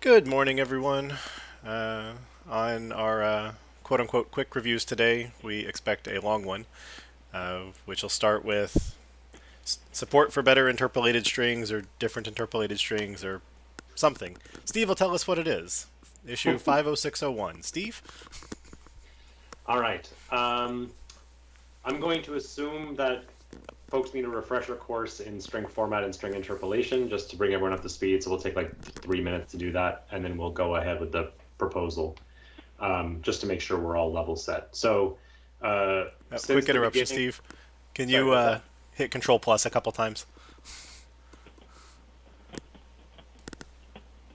Good morning, everyone. On our quote unquote quick reviews today, we expect a long one, which will start with support for better interpolated strings or different interpolated strings or something. Steve will tell us what it is. Issue 50601. Steve? All right. I'm going to assume that folks need a refresher course in string format and string interpolation just to bring everyone up to speed. So we'll take like 3 minutes to do that, and then we'll go ahead with the proposal just to make sure we're all level set. So since Quick the interruption, beginning, Steve. Can sorry, you what was that? hit Control Plus a couple times?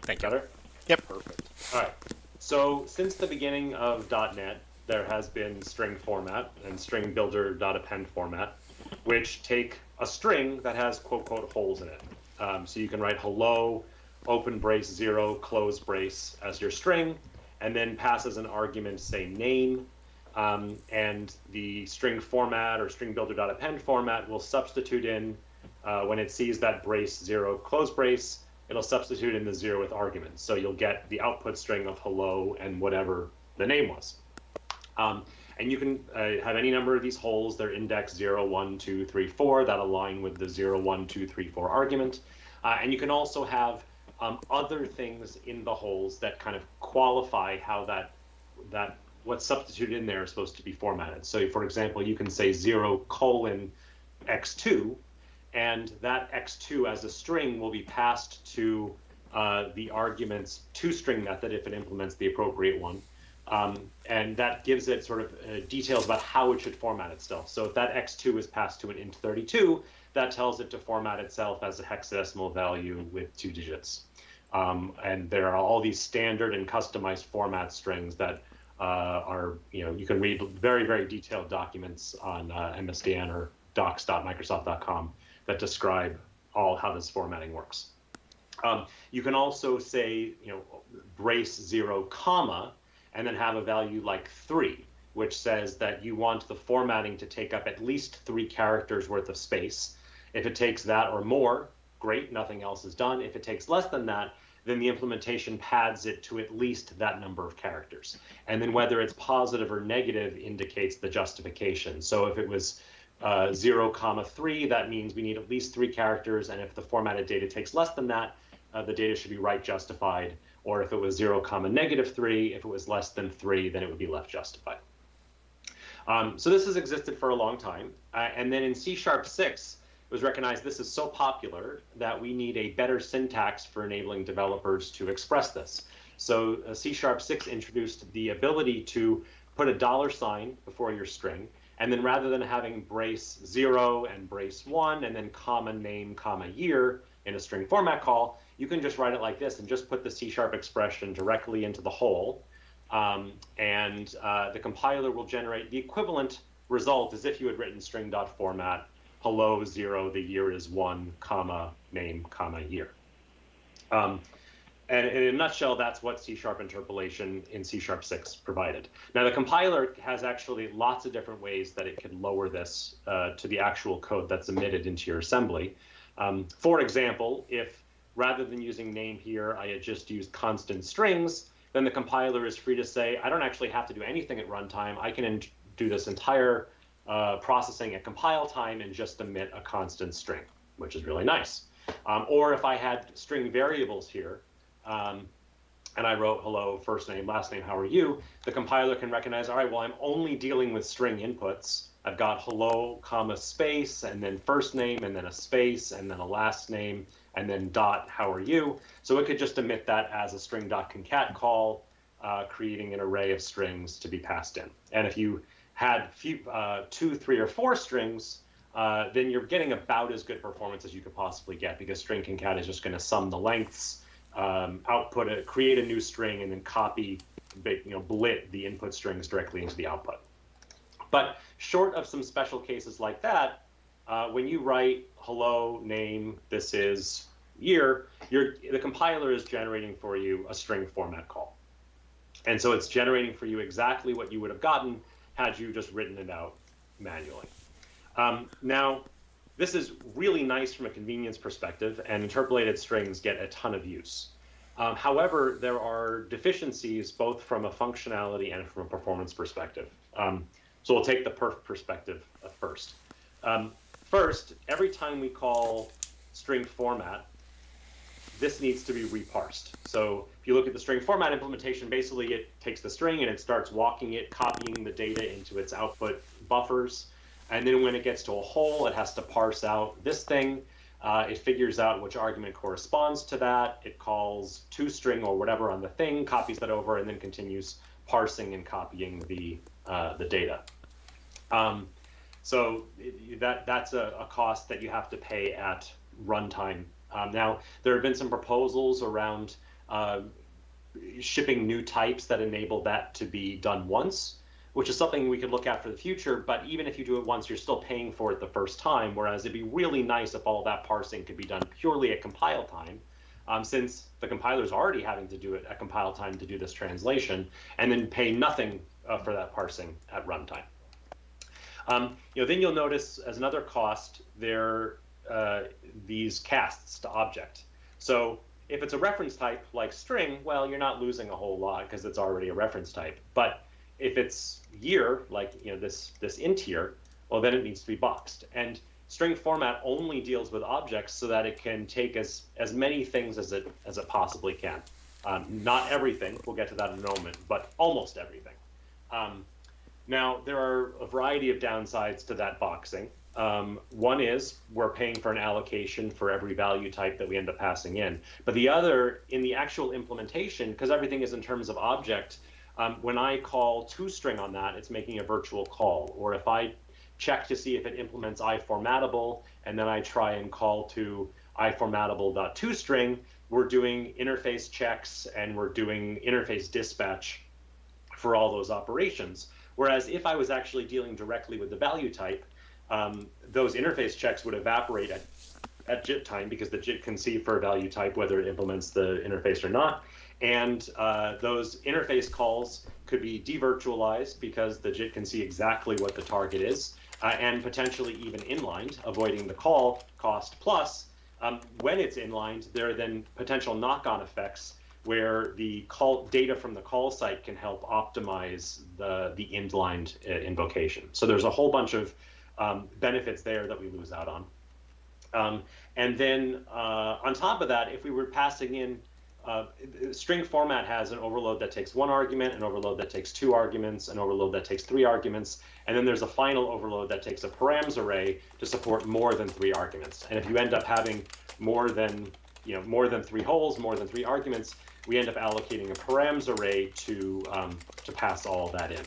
Thank you. Better? Yep. Perfect. All right. So since the beginning of .NET, there has been string format and string builder.append format, which take a string that has quote, quote, holes in it. So you can write hello, open brace 0, close brace as your string, and then pass as an argument, say, name. And the string format or string builder.append format will substitute in, when it sees that brace 0, close brace, it'll substitute in the 0 with arguments. So you'll get the output string of hello and whatever the name was. And you can have any number of these holes. They're index 0, 1, 2, 3, 4 that align with the 0, 1, 2, 3, 4 argument. And you can also have other things in the holes that kind of qualify how that what's substituted in there is supposed to be formatted. So for example, you can say 0 colon x2, and that x2 as a string will be passed to the argument's toString method if it implements the appropriate one. And that gives it sort of details about how it should format itself. So if that x2 is passed to an int32, that tells it to format itself as a hexadecimal value with 2 digits. And there are all these standard and customized format strings that are, you can read very, very detailed documents on MSDN or docs.microsoft.com that describe all how this formatting works. You can also say, brace 0, comma, and then have a value like 3, which says that you want the formatting to take up at least 3 characters worth of space. If it takes that or more, great, nothing else is done. If it takes less than that, then the implementation pads it to at least that number of characters. And then whether it's positive or negative indicates the justification. So if it was 0, 3, that means we need at least 3 characters. And if the formatted data takes less than that, the data should be right justified. Or if it was 0, -3, if it was less than 3, then it would be left justified. So this has existed for a long time. And then in C#6, it was recognized this is so popular that we need a better syntax for enabling developers to express this. So C#6 introduced the ability to put a $sign before your string. And then rather than having brace 0 and brace 1 and then comma name, comma year in a string format call, you can just write it like this and just put the C# expression directly into the hole. And the compiler will generate the equivalent result as if you had written string.format, hello 0, the year is 1, comma, name, comma, year. And in a nutshell, that's what C# interpolation in C#6 provided. Now, the compiler has actually lots of different ways that it can lower this to the actual code that's emitted into your assembly. For example, if rather than using name here, I had just used constant strings, then the compiler is free to say, I don't actually have to do anything at runtime. I can do this entire processing at compile time and just emit a constant string, which is really nice. Or if I had string variables here, and I wrote hello, first name, last name, how are you? The compiler can recognize, all right, well, I'm only dealing with string inputs. I've got hello, comma, space, and then first name, and then a space, and then a last name, and then dot, how are you? So it could just emit that as a string.concat call, creating an array of strings to be passed in. And if you had 2, 3, or 4 strings, then you're getting about as good performance as you could possibly get, because string concat is just going to sum the lengths, output it, create a new string, and then copy, blit the input strings directly into the output. But short of some special cases like that, when you write hello, name, this is year, the compiler is generating for you a string format call. And so it's generating for you exactly what you would have gotten had you just written it out manually. Now, this is really nice from a convenience perspective, and interpolated strings get a ton of use. However, there are deficiencies both from a functionality and from a performance perspective. So we'll take the perf perspective first. First, every time we call string format, this needs to be reparsed. So if you look at the string format implementation, basically it takes the string and it starts walking it, copying the data into its output buffers. And then when it gets to a hole, it has to parse out this thing. It figures out which argument corresponds to that. It calls toString or whatever on the thing, copies that over, and then continues parsing and copying the data. So that's a cost that you have to pay at runtime. Now, there have been some proposals around shipping new types that enable that to be done once, which is something we could look at for the future. But even if you do it once, you're still paying for it the first time, whereas it'd be really nice if all that parsing could be done purely at compile time, since the compiler is already having to do it at compile time to do this translation, and then pay nothing for that parsing at runtime. Then you'll notice as another cost, these casts to object. So if it's a reference type like string, well, you're not losing a whole lot because it's already a reference type. But if it's year, like this int here, well, then it needs to be boxed. And string format only deals with objects so that it can take as many things as it possibly can. Not everything, we'll get to that in a moment, but almost everything. Now, there are a variety of downsides to that boxing. One is we're paying for an allocation for every value type that we end up passing in. But the other, in the actual implementation, because everything is in terms of object, when I call toString on that, it's making a virtual call. Or if I check to see if it implements iFormatable, and then I try and call to iFormatable.toString, we're doing interface checks and we're doing interface dispatch for all those operations. Whereas if I was actually dealing directly with the value type, those interface checks would evaporate at JIT time because the JIT can see for a value type whether it implements the interface or not. And those interface calls could be devirtualized because the JIT can see exactly what the target is, and potentially even inlined, avoiding the call cost. Plus, when it's inlined, there are then potential knock-on effects where the call data from the call site can help optimize the inlined invocation. So there's a whole bunch of benefits there that we lose out on. And then on top of that, if we were passing in, string format has an overload that takes one argument, an overload that takes two arguments, an overload that takes three arguments, and then there's a final overload that takes a params array to support more than three arguments. And if you end up having more than three holes, more than three arguments, we end up allocating a params array to pass all that in.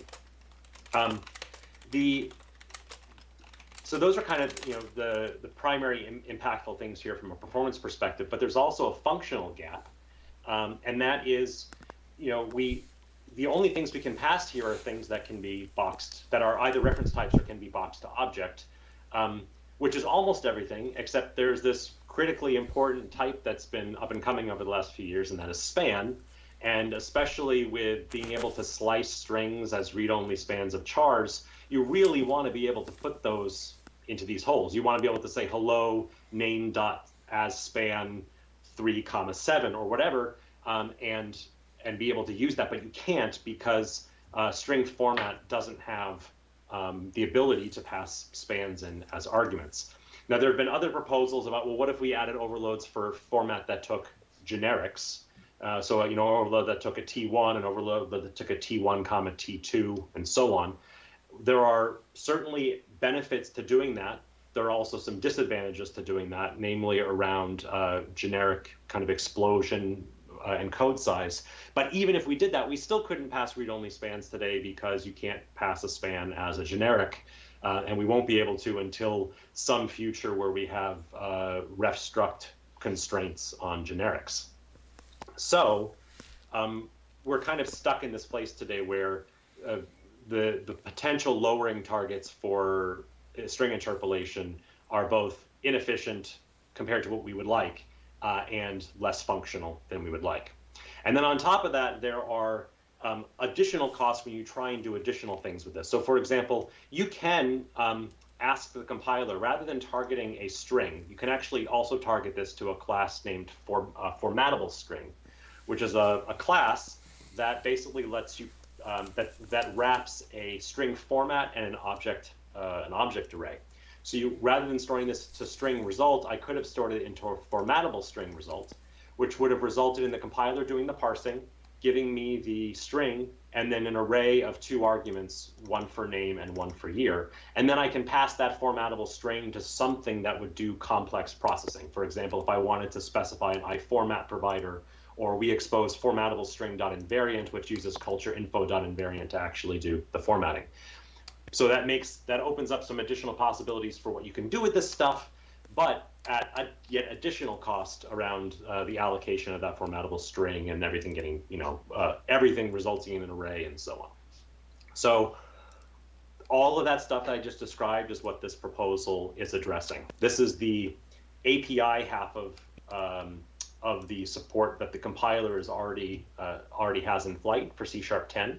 So those are kind of the primary impactful things here from a performance perspective. But there's also a functional gap, and that is, the only things we can pass here are things that can be boxed, that are either reference types or can be boxed to object, which is almost everything, except there's this critically important type that's been up and coming over the last few years, and that is span. And especially with being able to slice strings as read-only spans of chars, you really want to be able to put those into these holes. You want to be able to say hello name.asSpan 3,7 or whatever, and be able to use that, but you can't because string format doesn't have the ability to pass spans in as arguments. Now, there have been other proposals about, well, what if we added overloads for format that took generics? So, overload that took a T1, an overload that took a T1, comma T2, and so on. There are certainly benefits to doing that. There are also some disadvantages to doing that, namely around generic kind of explosion and code size. But even if we did that, we still couldn't pass read-only spans today because you can't pass a span as a generic. And we won't be able to until some future where we have ref struct constraints on generics. So we're kind of stuck in this place today where the potential lowering targets for string interpolation are both inefficient compared to what we would like and less functional than we would like. And then on top of that, there are additional costs when you try and do additional things with this. So for example, you can ask the compiler, rather than targeting a string, you can actually also target this to a class named formatable string, which is a class that basically lets you that wraps a string format and an object array. So rather than storing this to string result, I could have stored it into a formatable string result, which would have resulted in the compiler doing the parsing, giving me the string, and then an array of 2 arguments, one for name and one for year. And then I can pass that formatable string to something that would do complex processing. For example, if I wanted to specify an iFormat provider, or we expose formatable string.invariant, which uses culture info.invariant to actually do the formatting. So that opens up some additional possibilities for what you can do with this stuff, but at a yet additional cost around the allocation of that formatable string and everything getting, everything resulting in an array and so on. So all of that stuff that I just described is what this proposal is addressing. This is the API half of the support that the compiler is already has in flight for C#10.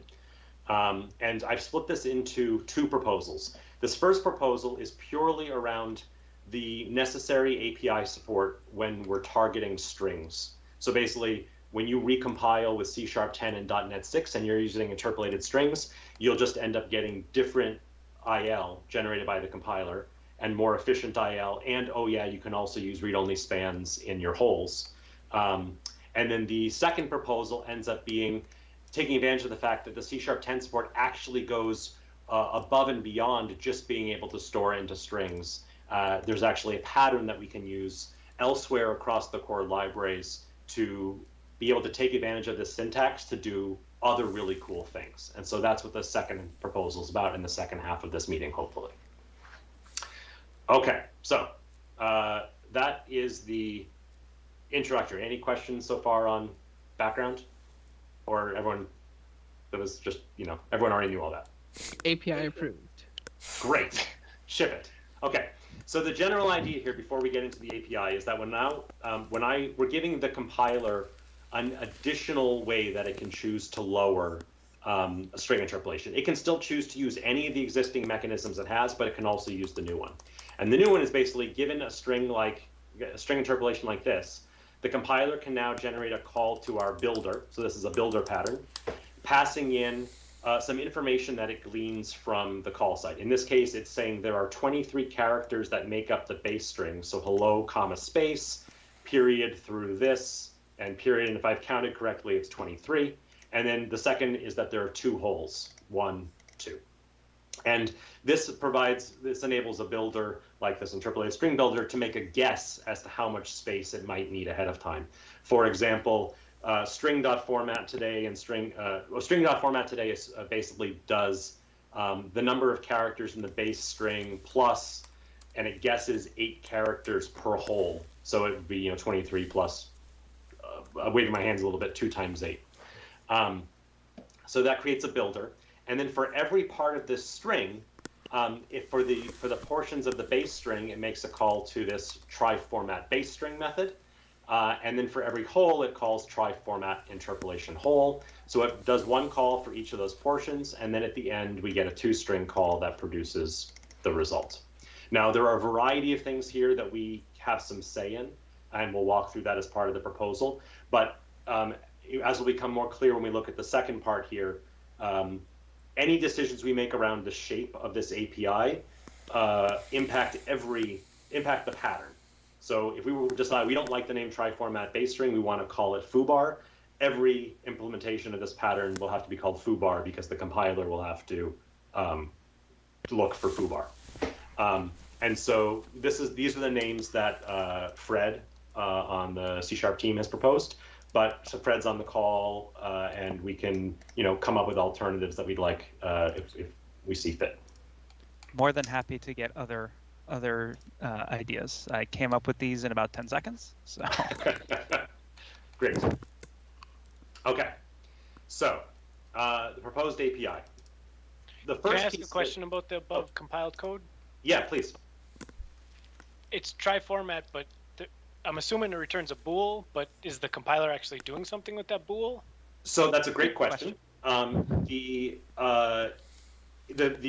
And I've split this into 2 proposals. This first proposal is purely around the necessary API support when we're targeting strings. So basically, when you recompile with C#10 and .NET 6 and you're using interpolated strings, you'll just end up getting different IL generated by the compiler and more efficient IL. And oh yeah, you can also use read-only spans in your holes. And then the second proposal ends up being taking advantage of the fact that the C#10 support actually goes above and beyond just being able to store into strings. There's actually a pattern that we can use elsewhere across the core libraries to be able to take advantage of this syntax to do other really cool things. And so that's what the second proposal is about in the second half of this meeting, hopefully. Okay, so that is the introductory. Any questions so far on background? Or everyone, that was just, everyone already knew all that? API approved. Great, ship it. Okay, so the general idea here before we get into the API is that we're giving the compiler an additional way that it can choose to lower a string interpolation. It can still choose to use any of the existing mechanisms it has, but it can also use the new one. And the new one is basically given a string interpolation like this, the compiler can now generate a call to our builder. So this is a builder pattern, passing in some information that it gleans from the call site. In this case, it's saying there are 23 characters that make up the base string. So hello, comma, space, period through this, and period. And if I've counted correctly, it's 23. And then the second is that there are 2 holes, 1, 2. And this enables a builder like this interpolated string builder to make a guess as to how much space it might need ahead of time. For example, string.format today and string.format today basically does the number of characters in the base string plus, and it guesses 8 characters per hole. So it would be 23 plus, waving my hands a little bit, 2 times 8. So that creates a builder. And then for every part of this string, for the portions of the base string, it makes a call to this try format base string method. And then for every hole, it calls try format interpolation hole. So it does one call for each of those portions. And then at the end, we get a 2-string call that produces the result. Now, there are a variety of things here that we have some say in, and we'll walk through that as part of the proposal. But as will become more clear when we look at the second part here, any decisions we make around the shape of this API impact the pattern. So if we were to decide we don't like the name try format base string, we want to call it foobar, every implementation of this pattern will have to be called foobar because the compiler will have to look for foobar. And so these are the names that Fred on the C# team has proposed. But so Fred's on the call, and we can, come up with alternatives that we'd like if we see fit. More than happy to get other ideas. I came up with these in about 10 seconds. So Great. Okay. So the proposed API. The first. Can I ask a question about the above compiled code? Yeah, please. It's try format, but I'm assuming it returns a bool, but is the compiler actually doing something with that bool? So that's a great question. The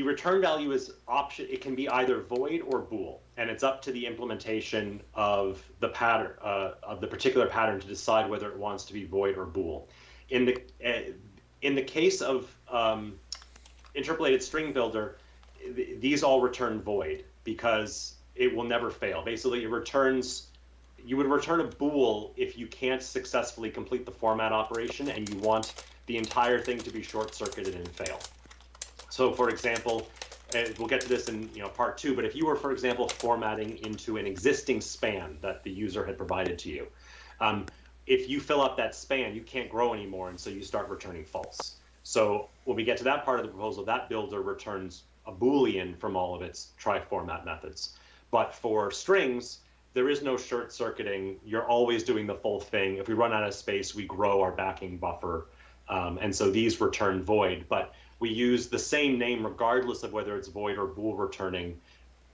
return value is option. It can be either void or bool. and it's up to the implementation of the pattern, of the particular pattern, to decide whether it wants to be void or bool. In the case of interpolated string builder, these all return void because it will never fail. Basically, it returns. You would return a bool if you can't successfully complete the format operation and you want the entire thing to be short-circuited and fail. So, for example, we'll get to this in part 2, but if you were, for example, formatting into an existing span that the user had provided to you, if you fill up that span, you can't grow anymore, and so you start returning false. So when we get to that part of the proposal, that builder returns a Boolean from all of its try-format methods. But for strings, there is no short-circuiting. You're always doing the full thing. If we run out of space, we grow our backing buffer. And so these return void. But we use the same name regardless of whether it's void or bool returning,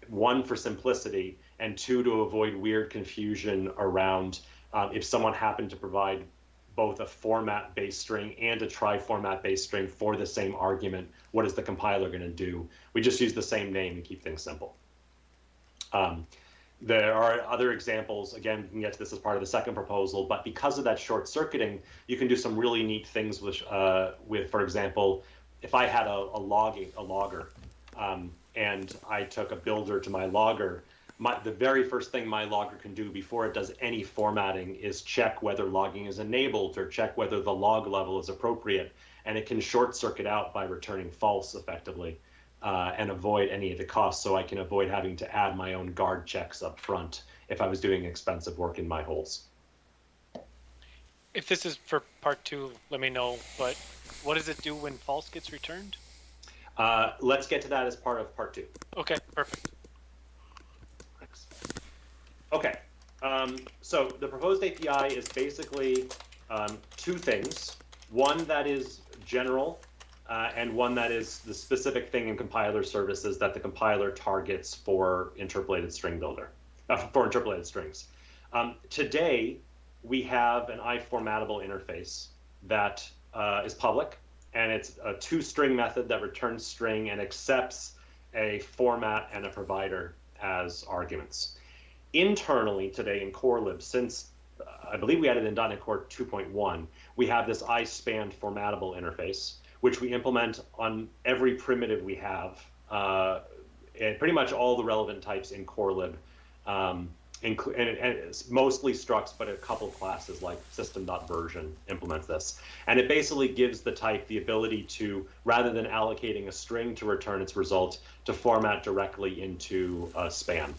1 for simplicity, and 2 to avoid weird confusion around if someone happened to provide both a format-based string and a try-format-based string for the same argument, what is the compiler going to do? We just use the same name and keep things simple. There are other examples. Again, we can get to this as part of the second proposal, but because of that short-circuiting, you can do some really neat things with for example, if I had a logger, and I took a builder to my logger, the very first thing my logger can do before it does any formatting is check whether logging is enabled or check whether the log level is appropriate, and it can short-circuit out by returning false effectively. And avoid any of the costs, so I can avoid having to add my own guard checks up front if I was doing expensive work in my holes. If this is for part 2, let me know, but what does it do when false gets returned? Let's get to that as part of part 2. Okay, perfect. Thanks. Okay, so the proposed API is basically 2 things. One that is general, and one that is the specific thing in compiler services that the compiler targets for interpolated string builder, for interpolated strings. Today, we have an iFormatable interface that is public, and it's a toString method that returns string and accepts a format and a provider as arguments. Internally today in CoreLib, since I believe we added in .NET Core 2.1, we have this iSpan formatable interface, which we implement on every primitive we have, and pretty much all the relevant types in CoreLib, and it's mostly structs, but a couple classes like system.version implements this. And it basically gives the type the ability to, rather than allocating a string to return its result, to format directly into a span.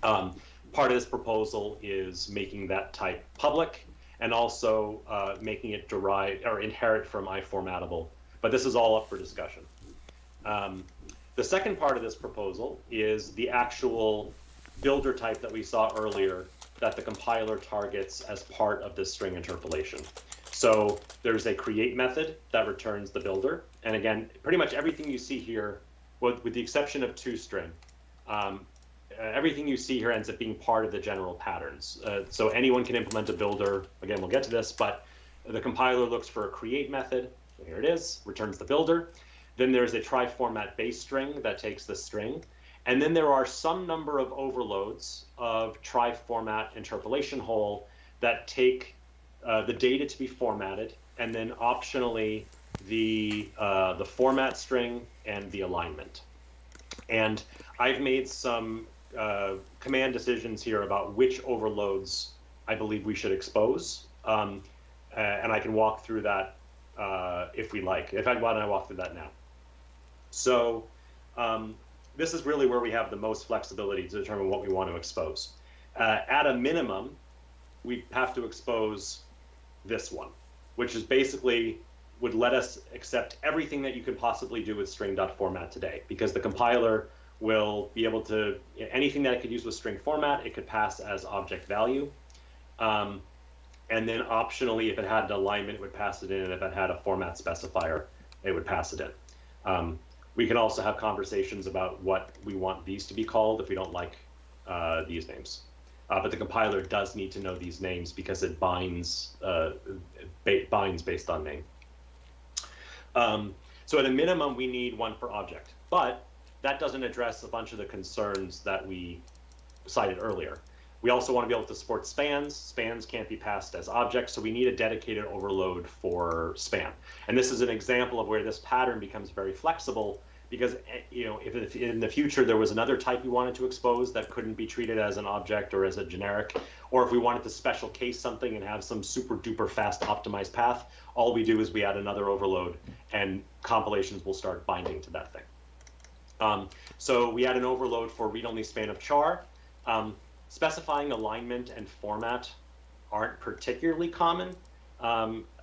Part of this proposal is making that type public, and also making it derive or inherit from iFormatable. But this is all up for discussion. The second part of this proposal is the actual builder type that we saw earlier that the compiler targets as part of this string interpolation. So there's a create method that returns the builder. And again, pretty much everything you see here, with the exception of toString, everything you see here ends up being part of the general patterns. So anyone can implement a builder. Again, we'll get to this, but the compiler looks for a create method. So here it is, returns the builder. Then there's a try format base string that takes the string. And then there are some number of overloads of try format interpolation hole that take the data to be formatted, and then optionally the format string and the alignment. And I've made some command decisions here about which overloads I believe we should expose. And I can walk through that if we like. In fact, why don't I walk through that now? So this is really where we have the most flexibility to determine what we want to expose. At a minimum, we have to expose this one, which is basically would let us accept everything that you could possibly do with string.format today, because the compiler will be able to, anything that it could use with string format, it could pass as object value. And then optionally, if it had an alignment, it would pass it in, and if it had a format specifier, it would pass it in. We can also have conversations about what we want these to be called if we don't like these names. But the compiler does need to know these names because it binds based on name. So at a minimum, we need one per object. But that doesn't address a bunch of the concerns that we cited earlier. We also want to be able to support spans. Spans can't be passed as objects, so we need a dedicated overload for span. And this is an example of where this pattern becomes very flexible, because if in the future there was another type we wanted to expose that couldn't be treated as an object or as a generic, or if we wanted to special case something and have some super duper fast optimized path, all we do is we add another overload and compilations will start binding to that thing. So we add an overload for read-only span of char. Specifying alignment and format aren't particularly common,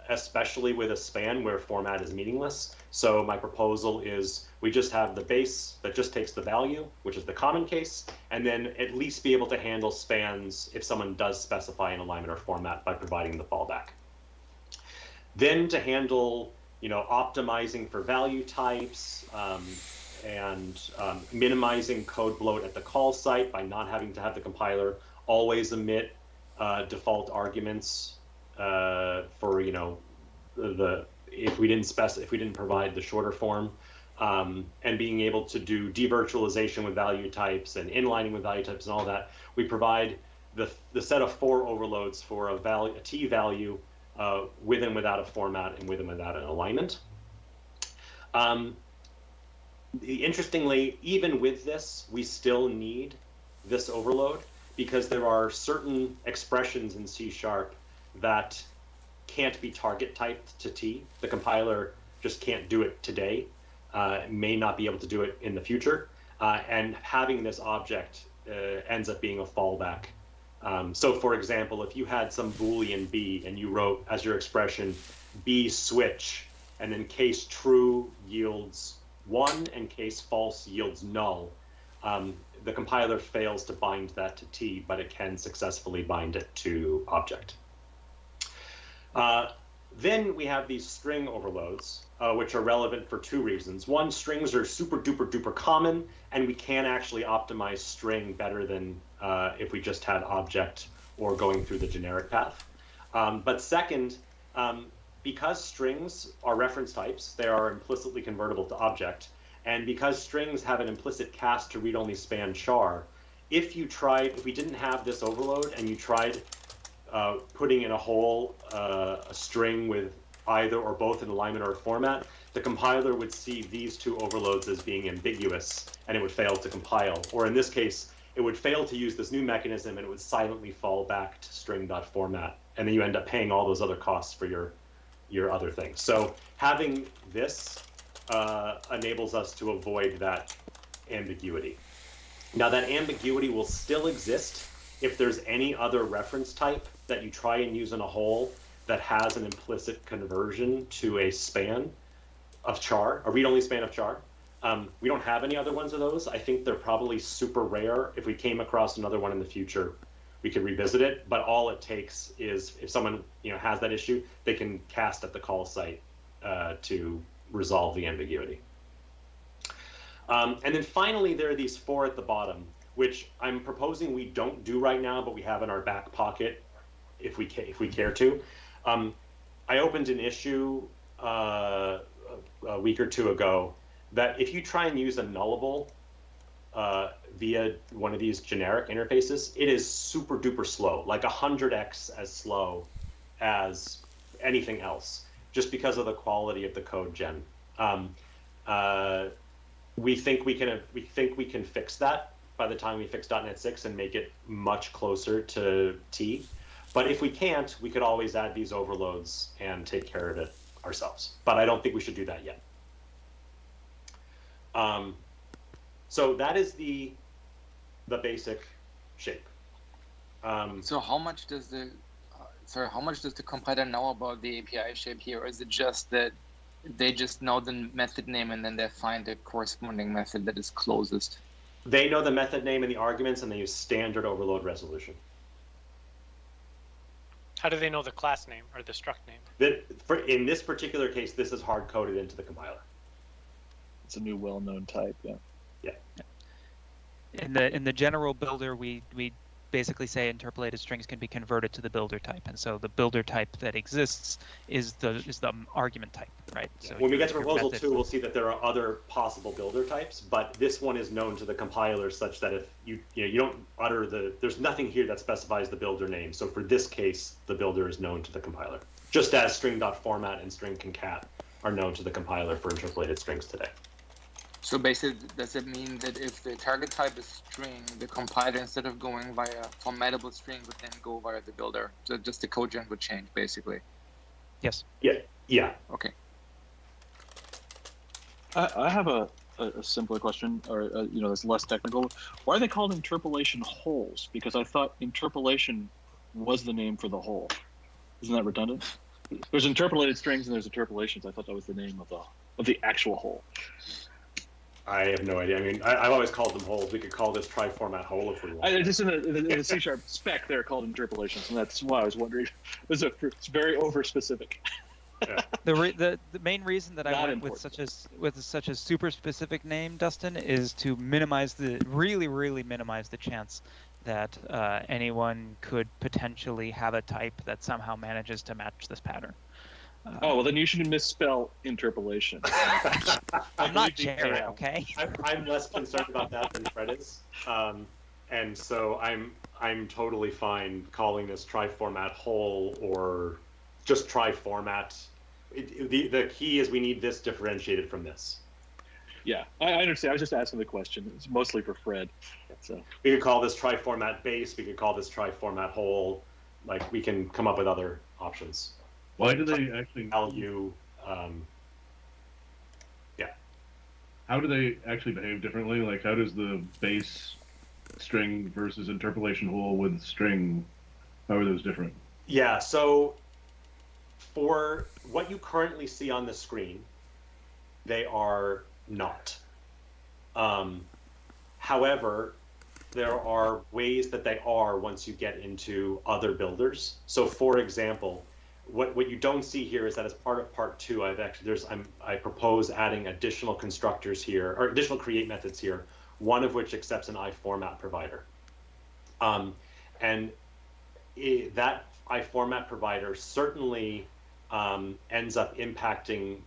especially with a span where format is meaningless. So my proposal is we just have the base that just takes the value, which is the common case, and then at least be able to handle spans if someone does specify an alignment or format by providing the fallback. Then to handle, optimizing for value types, and minimizing code bloat at the call site by not having to have the compiler always emit default arguments for if we didn't provide the shorter form, and being able to do devirtualization with value types and inlining with value types and all that. We provide the set of 4 overloads for a t value with and without a format and with and without an alignment. Interestingly, even with this, we still need this overload because there are certain expressions in C# that can't be target typed to T. The compiler just can't do it today, may not be able to do it in the future, and having this object ends up being a fallback. So for example, if you had some Boolean B and you wrote as your expression B switch, and then case true yields 1 and case false yields null, the compiler fails to bind that to T, but it can successfully bind it to object. Then we have these string overloads, which are relevant for 2 reasons. One, strings are super duper duper common, and we can actually optimize string better than if we just had object or going through the generic path. But second, because strings are reference types, they are implicitly convertible to object, and because strings have an implicit cast to read-only span char, if we didn't have this overload and you tried putting in a whole a string with either or both an alignment or a format, the compiler would see these 2 overloads as being ambiguous and it would fail to compile. Or in this case, it would fail to use this new mechanism and it would silently fall back to string.format. And then you end up paying all those other costs for your other things. So having this enables us to avoid that ambiguity. Now that ambiguity will still exist if there's any other reference type that you try and use in a whole that has an implicit conversion to a span of char, a read-only span of char. We don't have any other ones of those. I think they're probably super rare. If we came across another one in the future, we could revisit it, but all it takes is if someone has that issue, they can cast at the call site to resolve the ambiguity. And then finally, there are these 4 at the bottom, which I'm proposing we don't do right now, but we have in our back pocket if we care to. I opened an issue a week or 2 ago that if you try and use a nullable via one of these generic interfaces, it is super duper slow, like 100x as slow as anything else, just because of the quality of the code gen. We think we can fix that by the time we fix .NET 6 and make it much closer to T. But if we can't, we could always add these overloads and take care of it ourselves. But I don't think we should do that yet. So that is the basic shape. So how much does the compiler know about the API shape here? Or is it just that they just know the method name and then they find the corresponding method that is closest? They know the method name and the arguments, and they use standard overload resolution. How do they know the class name or the struct name? In this particular case, this is hard-coded into the compiler. It's a new well-known type, yeah. Yeah. In the general builder, we basically say interpolated strings can be converted to the builder type, and so the builder type that exists is the argument type, right? So when we get to your proposal method- 2, we'll see that there are other possible builder types, but this one is known to the compiler such that if you don't utter there's nothing here that specifies the builder name. So for this case, the builder is known to the compiler, just as string.format and string concat are known to the compiler for interpolated strings today. So basically, does it mean that if the target type is string, the compiler, instead of going via formatable string, would then go via the builder? So just the code gen would change, basically. Yes. Yeah. Okay. I have a simpler question, or that's less technical. Why are they called interpolation holes? Because I thought interpolation was the name for the hole. Isn't that redundant? There's interpolated strings and there's interpolations. I thought that was the name of the actual hole. I have no idea. I mean, I've always called them holes. We could call this try-format hole if we want. Just in the C# spec, they're called interpolations, and that's why I was wondering. It's very over-specific. Yeah. The main reason that I Not went with important. such a super specific name, Dustin, is to really minimize the chance that anyone could potentially have a type that somehow manages to match this pattern. Well, then you should misspell interpolation. I'm not Jared, okay? I'm less concerned about that than Fred is, and so I'm totally fine calling this try-format whole or just try-format. The key is we need this differentiated from this. Yeah, I understand. I was just asking the question. It's mostly for Fred. So we could call this try-format base. We could call this try-format whole. Like we can come up with other options. Why do they actually value? How do they actually behave differently? Like, how does the base string versus interpolation whole with string? How are those different? Yeah. So for what you currently see on the screen, they are not. However, there are ways that they are once you get into other builders. So for example, what you don't see here is that as part of part 2, I propose adding additional constructors here, or additional create methods here, one of which accepts an iFormat provider. That iFormat provider certainly ends up impacting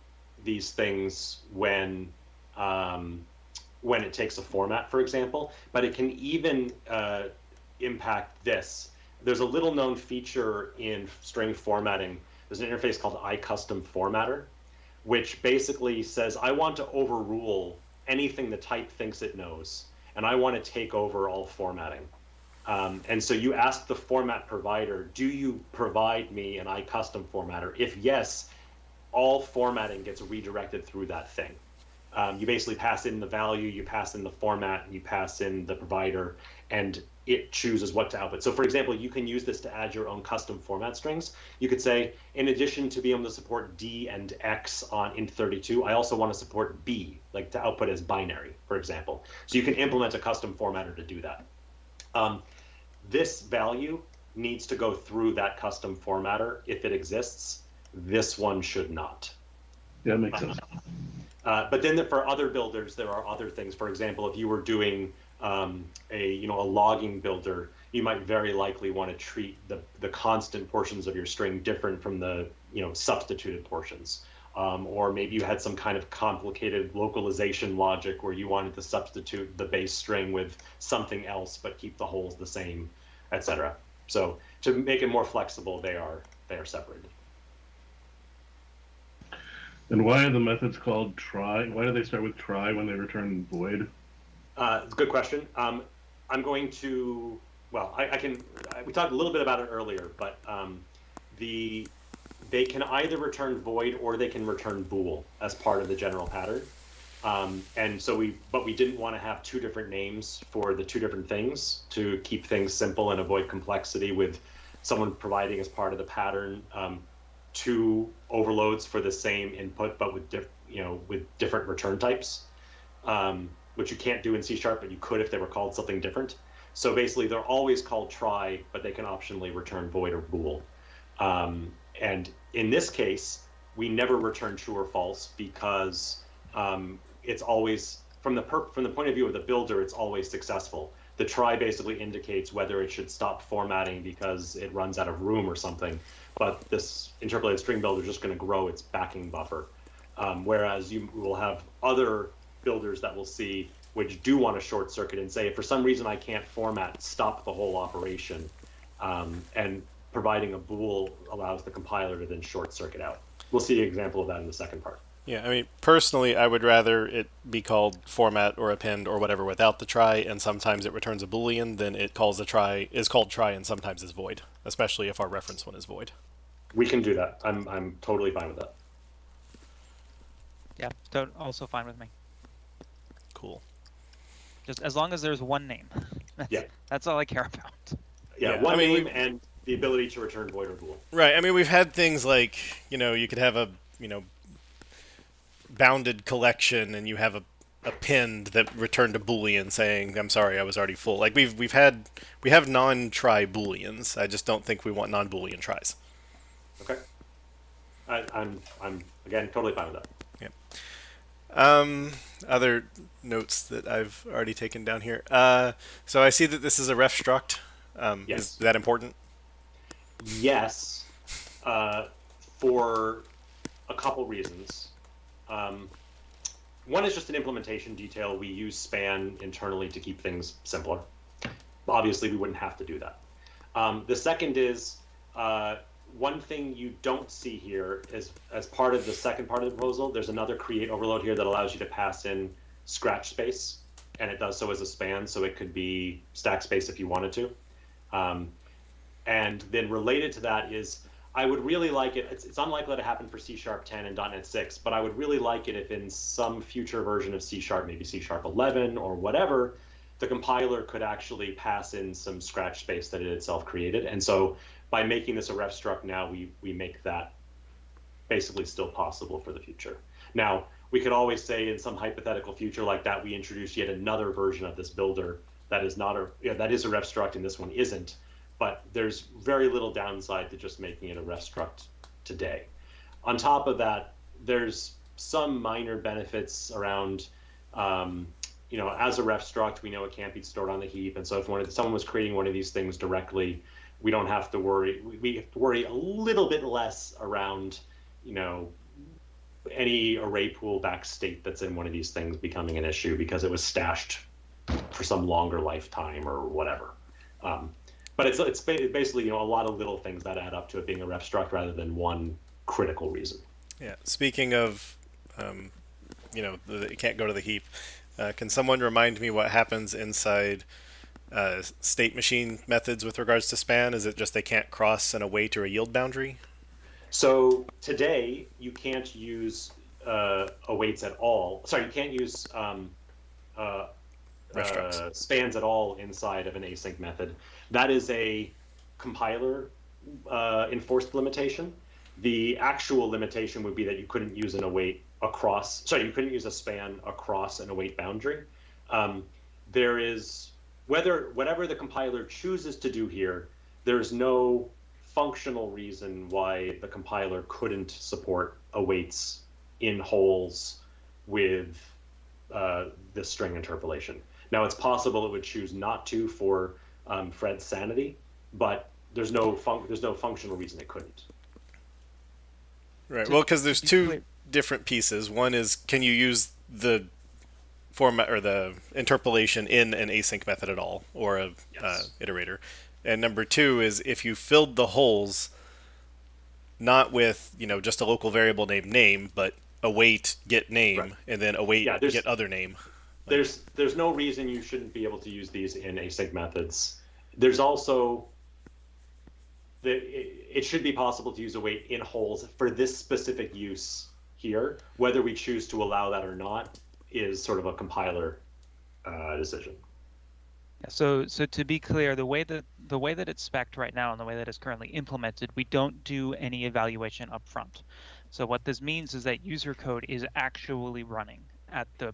these things when it takes a format, for example, but it can even impact this. There's a little known feature in string formatting. There's an interface called iCustomFormatter, which basically says, I want to overrule anything the type thinks it knows, and I want to take over all formatting. And so you ask the format provider, do you provide me an iCustomFormatter? If yes, all formatting gets redirected through that thing. You basically pass in the value, you pass in the format, and you pass in the provider, and it chooses what to output. So for example, you can use this to add your own custom format strings. You could say, in addition to being able to support D and X on int32, I also want to support B, like to output as binary, for example. So you can implement a custom formatter to do that. This value needs to go through that custom formatter if it exists. This one should not. Yeah, that makes sense. But then for other builders, there are other things. For example, if you were doing a logging builder, you might very likely want to treat the constant portions of your string different from the substituted portions. Or maybe you had some kind of complicated localization logic where you wanted to substitute the base string with something else but keep the holes the same, etc. So to make it more flexible, they are separated. And why are the methods called try? Why do they start with try when they return void? It's a good question. I'm going to, well, we talked a little bit about it earlier, but they can either return void or they can return bool as part of the general pattern. And so we didn't want to have two different names for the two different things to keep things simple and avoid complexity with someone providing as part of the pattern two overloads for the same input, but with different return types, which you can't do in C#, but you could if they were called something different. So basically, they're always called try, but they can optionally return void or bool. And in this case, we never return true or false because it's always from the point of view of the builder, it's always successful. The try basically indicates whether it should stop formatting because it runs out of room or something. But this interpolated string builder is just going to grow its backing buffer. Whereas you will have other builders that will see which do want to short circuit and say, if for some reason I can't format, stop the whole operation. And providing a bool allows the compiler to then short circuit out. We'll see an example of that in the second part. Yeah, I mean, personally, I would rather it be called format or append or whatever without the try, and sometimes it returns a boolean than it calls is called try and sometimes is void, especially if our reference one is void. We can do that. I'm totally fine with that. Yeah, also fine with me. Cool. Just as long as there's one name. That's all I care about. Yeah, one name and the ability to return void or bool. Right. I mean, we've had things like, you could have a, bounded collection and you have a append that returned a boolean saying, I'm sorry, I was already full. Like we have non-try booleans. I just don't think we want non-boolean tries. Okay. I'm again totally fine with that. Other notes that I've already taken down here. So I see that this is a ref struct. Yes. Is that important? Yes, for a couple reasons. One is just an implementation detail. We use span internally to keep things simpler. Obviously, we wouldn't have to do that. The second is one thing you don't see here is, as part of the second part of the proposal, there's another create overload here that allows you to pass in scratch space, and it does so as a span, so it could be stack space if you wanted to. And then related to that is, I would really like it, it's unlikely to happen for C# 10 and .NET 6, but I would really like it if in some future version of C#, maybe C# 11 or whatever, the compiler could actually pass in some scratch space that it itself created. And so by making this a ref struct now, we make that basically still possible for the future. Now, we could always say in some hypothetical future like that, we introduce yet another version of this builder that is not that is a ref struct and this one isn't. But there's very little downside to just making it a ref struct today. On top of that, there's some minor benefits around, as a ref struct, we know it can't be stored on the heap. And so if someone was creating one of these things directly, we don't have to worry. We have to worry a little bit less around, any array pool back state that's in one of these things becoming an issue because it was stashed for some longer lifetime or whatever. But it's basically a lot of little things that add up to it being a ref struct rather than one critical reason. Yeah. Speaking of, it can't go to the heap. Can someone remind me what happens inside state machine methods with regards to span? Is it just they can't cross an await or a yield boundary? So today you can't use awaits at all. Sorry, you can't use spans at all inside of an async method. That is a compiler enforced limitation. The actual limitation would be that you couldn't use an await across. Sorry, you couldn't use a span across an await boundary. There is whatever the compiler chooses to do here. There's no functional reason why the compiler couldn't support awaits in holes with the string interpolation. Now, it's possible it would choose not to for Fred's sanity, but there's no functional reason it couldn't. Right. Well, because there's two different pieces. One is, can you use the format or the interpolation in an async method at all, or a iterator? And number two is, if you filled the holes not with just a local variable named name, but await get name, and then await get other name. There's no reason you shouldn't be able to use these in async methods. There's also it should be possible to use await in holes for this specific use here. Whether we choose to allow that or not is sort of a compiler decision. Yeah, so to be clear, the way that it's spec'd right now and the way that it's currently implemented, we don't do any evaluation up front. So what this means is that user code is actually running at the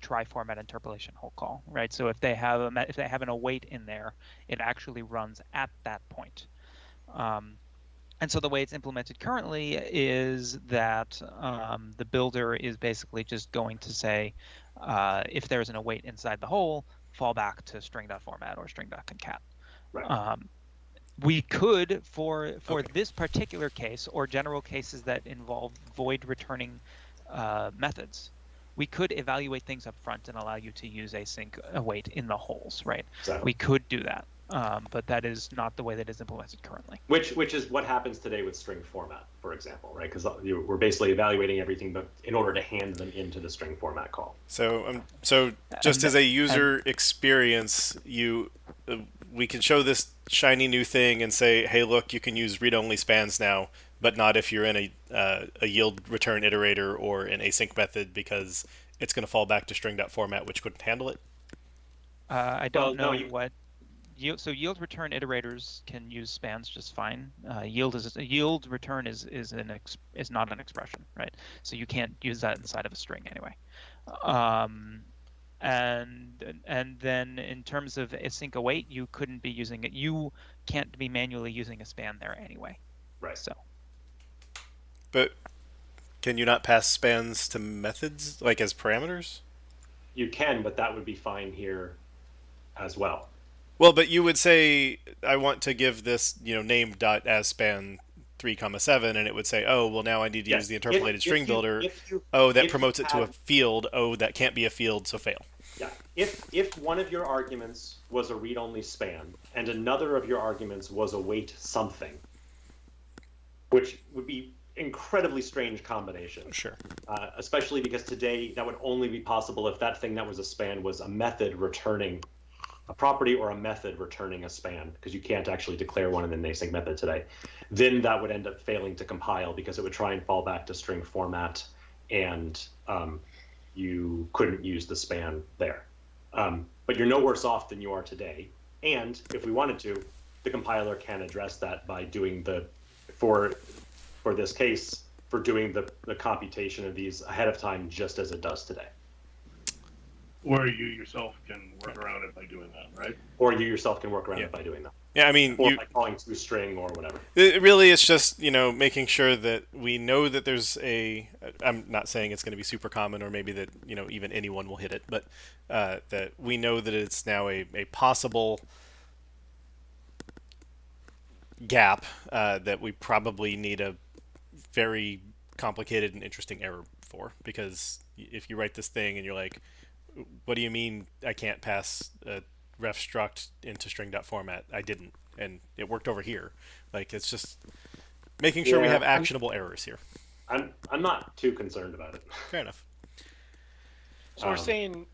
try format interpolation whole call, right? So if they have an await in there, it actually runs at that point. And so the way it's implemented currently is that the builder is basically just going to say, if there's an await inside the hole, fall back to string.format or string.concat. Right. We could, for this particular case or general cases that involve void returning methods, we could evaluate things up front and allow you to use async await in the holes, right? Exactly. We could do that, but that is not the way that is implemented currently. Which is what happens today with string format, for example, right? Because we're basically evaluating everything, but in order to hand them into the string format call. So just as a user experience, we can show this shiny new thing and say, hey, look, you can use read-only spans now, but not if you're in a yield return iterator or an async method, because it's going to fall back to string.format, which couldn't handle it. I don't know what. So yield return iterators can use spans just fine. Yield return is not an expression, right? So you can't use that inside of a string anyway. And then in terms of async await, you couldn't be using it. You can't be manually using a span there anyway. Right. So. But can you not pass spans to methods, like as parameters? You can, but that would be fine here as well. Well, but you would say, I want to give this, name dot as span 3,7, and it would say, oh, well, now I need to use the interpolated string builder. That promotes it to a field. Oh, that can't be a field, so fail. Yeah. If one of your arguments was a read-only span and another of your arguments was await something, which would be incredibly strange combination. Sure. Especially because today that would only be possible if that thing that was a span was a method returning a property or a method returning a span, because you can't actually declare one in an async method today. Then that would end up failing to compile because it would try and fall back to string format, and you couldn't use the span there. But you're no worse off than you are today. And if we wanted to, the compiler can address that by doing for this case, for doing the computation of these ahead of time, just as it does today. Or you yourself can work around it by doing that, right? Or you yourself can work around it by doing that. Yeah, I mean, or by calling toString or whatever. It really, it's just making sure that we know that there's I'm not saying it's going to be super common, or maybe that even anyone will hit it, but that we know that it's now a possible gap that we probably need a very complicated and interesting error for, because if you write this thing and you're like, what do you mean I can't pass a ref struct into string.format? I didn't, and it worked over here. Like, it's just making sure we have actionable errors here. I'm not too concerned about it. Fair enough. So we're saying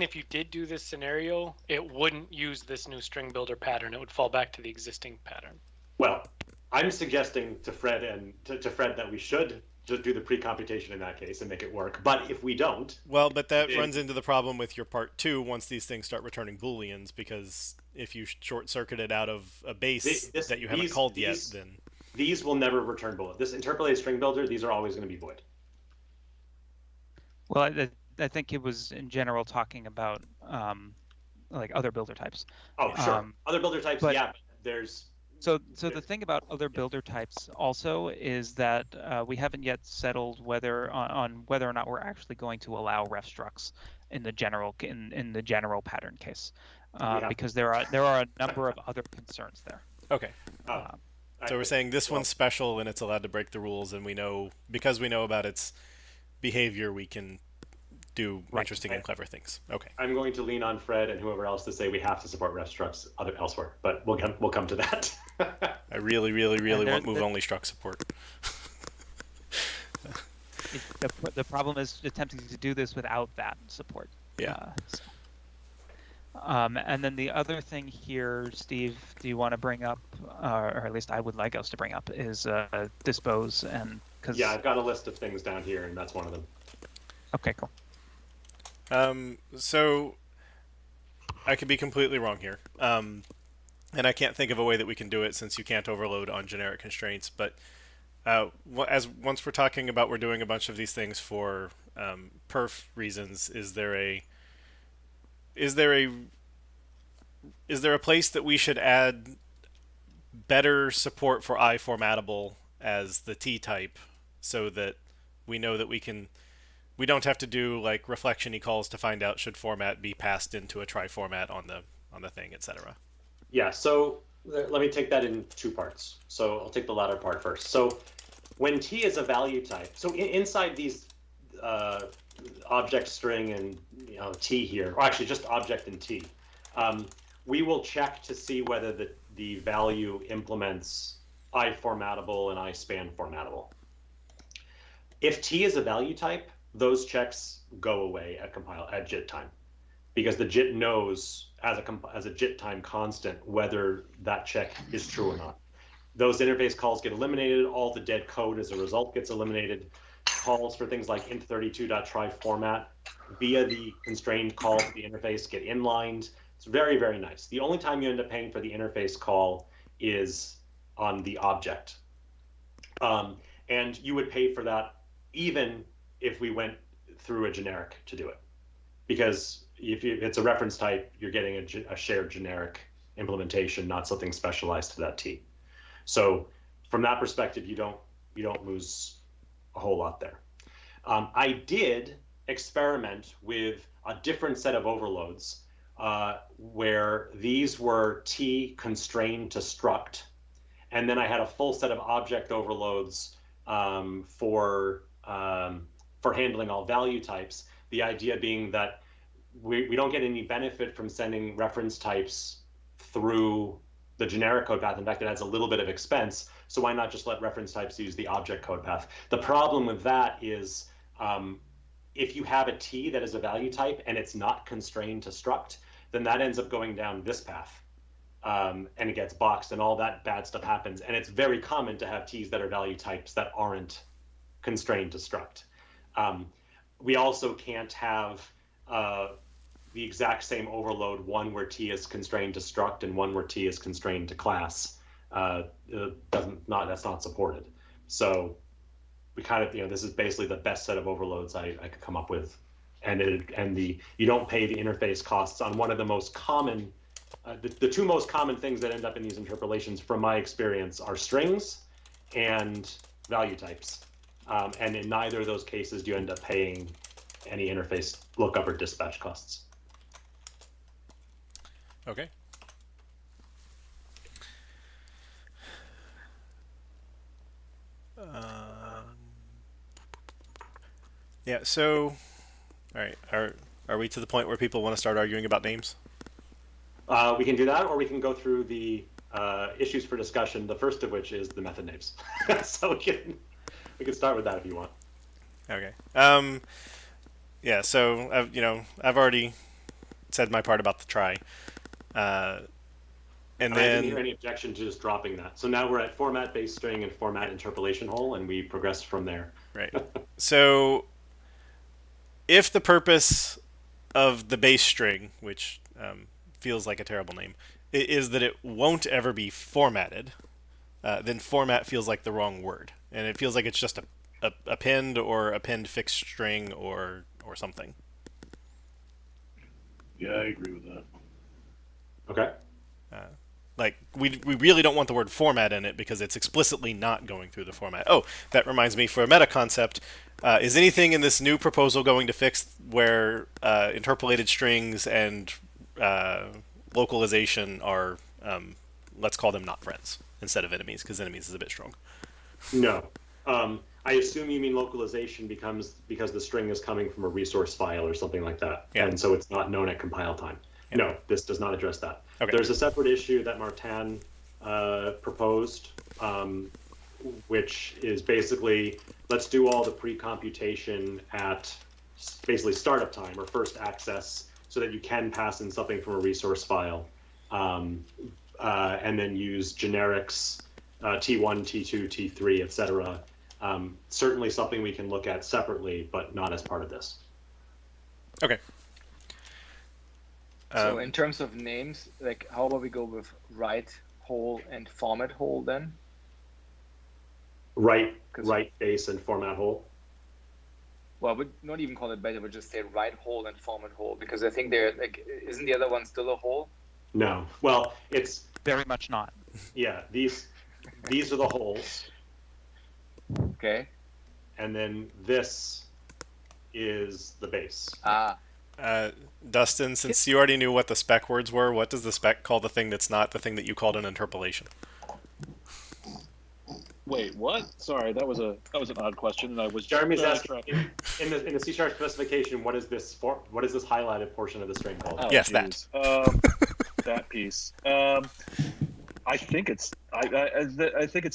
if you did do this scenario, it wouldn't use this new string builder pattern. It would fall back to the existing pattern. Well, I'm suggesting to Fred that we should just do the pre-computation in that case and make it work. But if we don't... Well, but that runs into the problem with your part 2 once these things start returning booleans, because if you short-circuit it out of a base that you haven't called yet, then... These will never return boolean. This interpolated string builder, these are always going to be void. Well, I think it was in general talking about like other builder types. Oh, sure. Other builder types, but there's... So the thing about other builder types also is that we haven't yet settled on whether or not we're actually going to allow ref structs in the general pattern case, because there are a number of other concerns there. Okay. So we're saying this one's special and it's allowed to break the rules, and because we know about its behavior, we can do interesting and clever things. Okay. I'm going to lean on Fred and whoever else to say we have to support ref structs elsewhere, but we'll come to that. I really, really, really want move-only struct support. The problem is attempting to do this without that support. Yeah. And then the other thing here, Steve, do you want to bring up, or at least I would like us to bring up, is dispose and... Yeah, I've got a list of things down here, and that's one of them. Okay, cool. So I could be completely wrong here, and I can't think of a way that we can do it since you can't overload on generic constraints. But once we're talking about we're doing a bunch of these things for perf reasons, is there a place that we should add better support for iFormatable as the T type, so that we know that we can we don't have to do like reflection equals to find out should format be passed into a try format on the thing, etc. Yeah, so let me take that in two parts. So I'll take the latter part first. So when T is a value type, so inside these object string and T here, or actually just object and T, we will check to see whether the value implements iFormatable and iSpan formatable. If T is a value type, those checks go away at JIT time, because the JIT knows as a JIT time constant whether that check is true or not. Those interface calls get eliminated. All the dead code as a result gets eliminated. Calls for things like int32.try format via the constrained call to the interface get inlined. It's very, very nice. The only time you end up paying for the interface call is on the object. And you would pay for that even if we went through a generic to do it. Because if it's a reference type, you're getting a shared generic implementation, not something specialized to that T. So from that perspective, you don't lose a whole lot there. I did experiment with a different set of overloads where these were T constrained to struct, and then I had a full set of object overloads for handling all value types. The idea being that we don't get any benefit from sending reference types through the generic code path. In fact, it adds a little bit of expense. So why not just let reference types use the object code path? The problem with that is if you have a T that is a value type and it's not constrained to struct, then that ends up going down this path. And it gets boxed and all that bad stuff happens. And it's very common to have T's that are value types that aren't constrained to struct. We also can't have the exact same overload, one where T is constrained to struct and one where T is constrained to class. That's not supported. So we kind of, this is basically the best set of overloads I could come up with. You don't pay the interface costs on one of the most common, the two most common things that end up in these interpolations from my experience are strings and value types. And in neither of those cases do you end up paying any interface lookup or dispatch costs. Okay. Yeah, so, all right, are we to the point where people want to start arguing about names? We can do that, or we can go through the issues for discussion, the first of which is the method names. So we can start with that if you want. Okay. Yeah, so, I've already said my part about the try. And I then didn't hear any objection to just dropping that. So now we're at format base string and format interpolation hole, and we progress from there. Right. So if the purpose of the base string, which feels like a terrible name, is that it won't ever be formatted, then format feels like the wrong word, and it feels like it's just a append or append fixed string or something. Yeah, I agree with that. Okay. Like, we really don't want the word format in it because it's explicitly not going through the format. Oh, that reminds me, for a meta concept, is anything in this new proposal going to fix where interpolated strings and localization are, let's call them not friends instead of enemies, because enemies is a bit strong? No. I assume you mean localization because the string is coming from a resource file or something like that, yeah. And so it's not known at compile time. Yeah. No, this does not address that. Okay. There's a separate issue that Martin proposed, which is basically, let's do all the pre-computation at basically startup time or first access so that you can pass in something from a resource file, and then use generics, T1, T2, T3, etc. Certainly something we can look at separately, but not as part of this. Okay. So in terms of names, like, how about we go with write hole and format hole then? Write base and format hole. Well, I would not even call it base. I would just say write hole and format hole, because I think they're like, isn't the other one still a hole? No. Well, it's very much not. Yeah, these are the holes. Okay. And then this is the base. Dustin, since you already knew what the spec words were, what does the spec call the thing that's not the thing that you called an interpolation? Wait, what? Sorry, that was an odd question, and I was Jeremy's asking in the C# specification, what is this highlighted portion of the string called? Oh, yes, geez. That piece. I think it's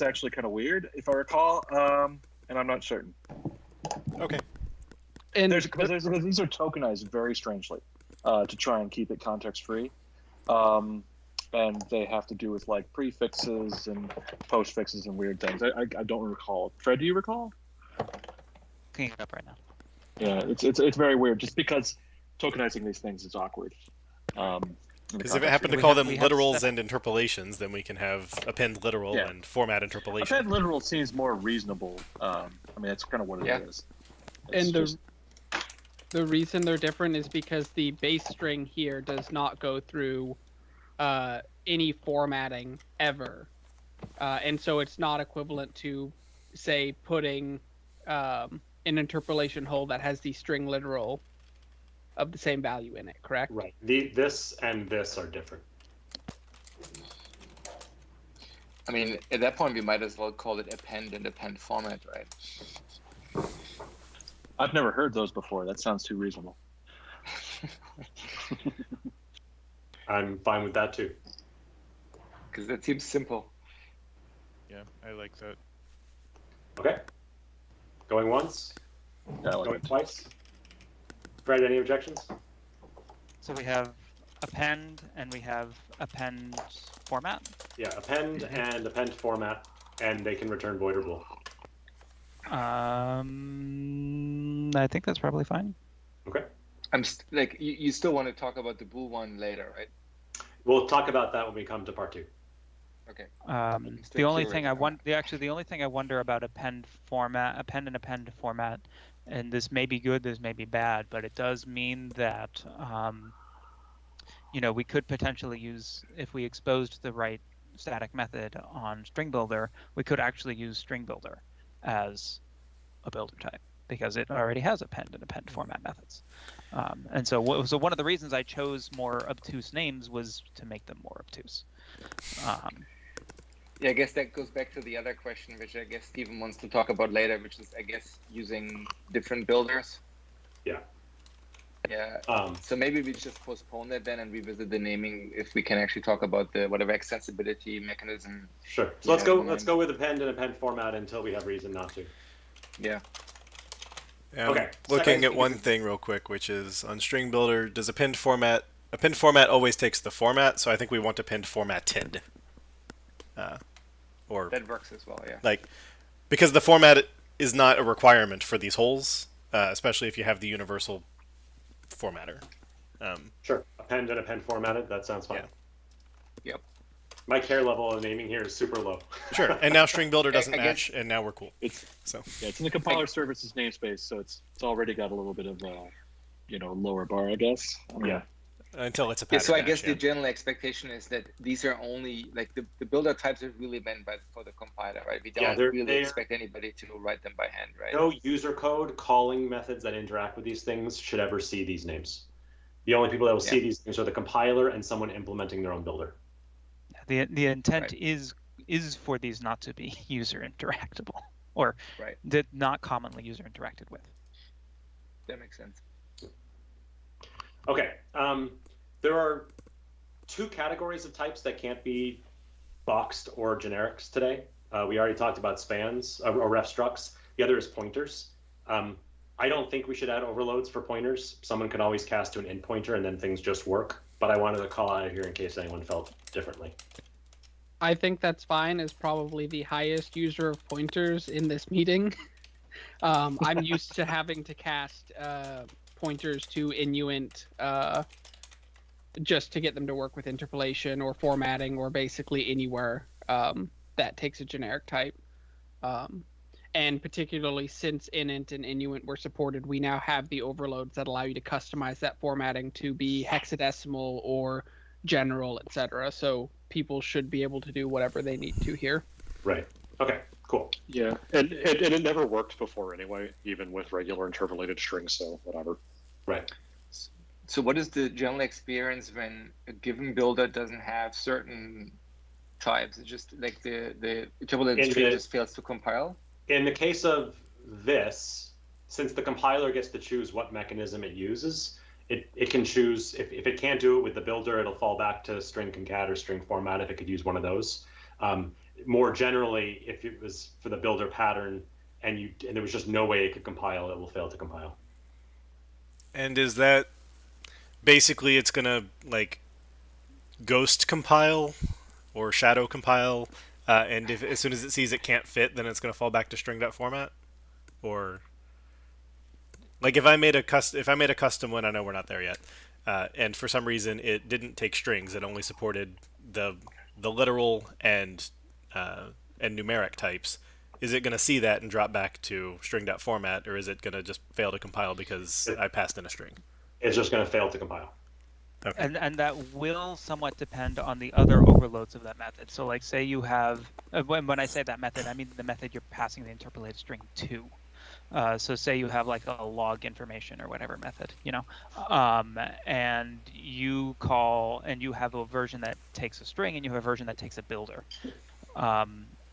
actually kind of weird, if I recall, and I'm not certain. Okay. And Because these are tokenized very strangely to try and keep it context free, and they have to do with like prefixes and postfixes and weird things. I don't recall. Fred, do you recall? Cleaning it up right now. Yeah, it's very weird. Just because tokenizing these things is awkward. Because if it happened to call them literals and interpolations, then we can have append literal and format interpolation. Append literal seems more reasonable. I mean, that's kind of what it is. And the reason they're different is because the base string here does not go through any formatting ever. And so it's not equivalent to, say, putting an interpolation hole that has the string literal of the same value in it, correct? Right. This and this are different. I mean, at that point, we might as well call it append and append format, right? I've never heard those before. That sounds too reasonable. I'm fine with that too. Because that seems simple. Yeah, I like that. Okay. Going once. Yeah, I like Going it. twice. Fred, any objections? So we have append and we have append format. Yeah, append and append format, and they can return void or bool. I think that's probably fine. Okay. You still want to talk about the bool one later, right? We'll talk about that when we come to part 2. Okay. The only thing I wonder about append and append format, and this may be good, this may be bad, but it does mean that we could potentially use, if we exposed the right static method on string builder, we could actually use string builder as a builder type because it already has append and append format methods. And so one of the reasons I chose more obtuse names was to make them more obtuse. Yeah, I guess that goes back to the other question, which I guess Stephen wants to talk about later, which is, I guess, using different builders. Yeah. Yeah. So maybe we just postpone that then and revisit the naming if we can actually talk about the whatever accessibility mechanism. Sure. So let's go with append and append format until we have reason not to. Yeah. Okay. Looking at one thing real quick, which is on string builder, does append format always takes the format, so I think we want append formatted. Or that works as well, yeah. Like, because the format is not a requirement for these holes, especially if you have the universal formatter. Sure. Append and append formatted, that sounds fine. Yeah. Yep. My care level of naming here is super low. Sure. And now string builder doesn't match, and now we're cool. It's in the compiler services namespace, so it's already got a little bit of lower bar, I guess. Yeah. Until it's a pattern. pattern. So I guess the general expectation is that these are only like the builder types are really meant for the compiler, right? We don't really expect anybody to write them by hand, right? No user code calling methods that interact with these things should ever see these names. The only people that will see these things are the compiler and someone implementing their own builder. The intent is for these not to be user interactable or not commonly user interacted with. That makes sense. Okay. There are 2 categories of types that can't be boxed or generics today. We already talked about spans or ref structs. The other is pointers. I don't think we should add overloads for pointers. Someone can always cast to an end pointer and then things just work. But I wanted to call out here in case anyone felt differently. I think that's fine as probably the highest user of pointers in this meeting. I'm used to having to cast pointers to Inuit just to get them to work with interpolation or formatting or basically anywhere that takes a generic type. And particularly since inint and Inuit were supported, we now have the overloads that allow you to customize that formatting to be hexadecimal or general, etc. So people should be able to do whatever they need to here. Right. Okay, Cool. Yeah, and it never worked before anyway, even with regular interpolated strings, so whatever. Right. So what is the general experience when a given builder doesn't have certain types? It's just like the interpolated string just fails to compile? In the case of this, since the compiler gets to choose what mechanism it uses, it can choose, if it can't do it with the builder, it'll fall back to string concat or string format if it could use one of those. More generally, if it was for the builder pattern and there was just no way it could compile, it will fail to compile. And is that basically it's gonna like ghost compile or shadow compile, and if as soon as it sees it can't fit, then it's gonna fall back to string.format? Or like if I made a custom one, I know we're not there yet, and for some reason it didn't take strings, it only supported the literal and numeric types. Is it going to see that and drop back to string.format, or is it going to just fail to compile because I passed in a string? It's just going to fail to compile. Okay. And that will somewhat depend on the other overloads of that method. So like say you have, when I say that method, I mean the method you're passing the interpolated string to. So say you have like a log information or whatever method, and you call and you have a version that takes a string and you have a version that takes a builder.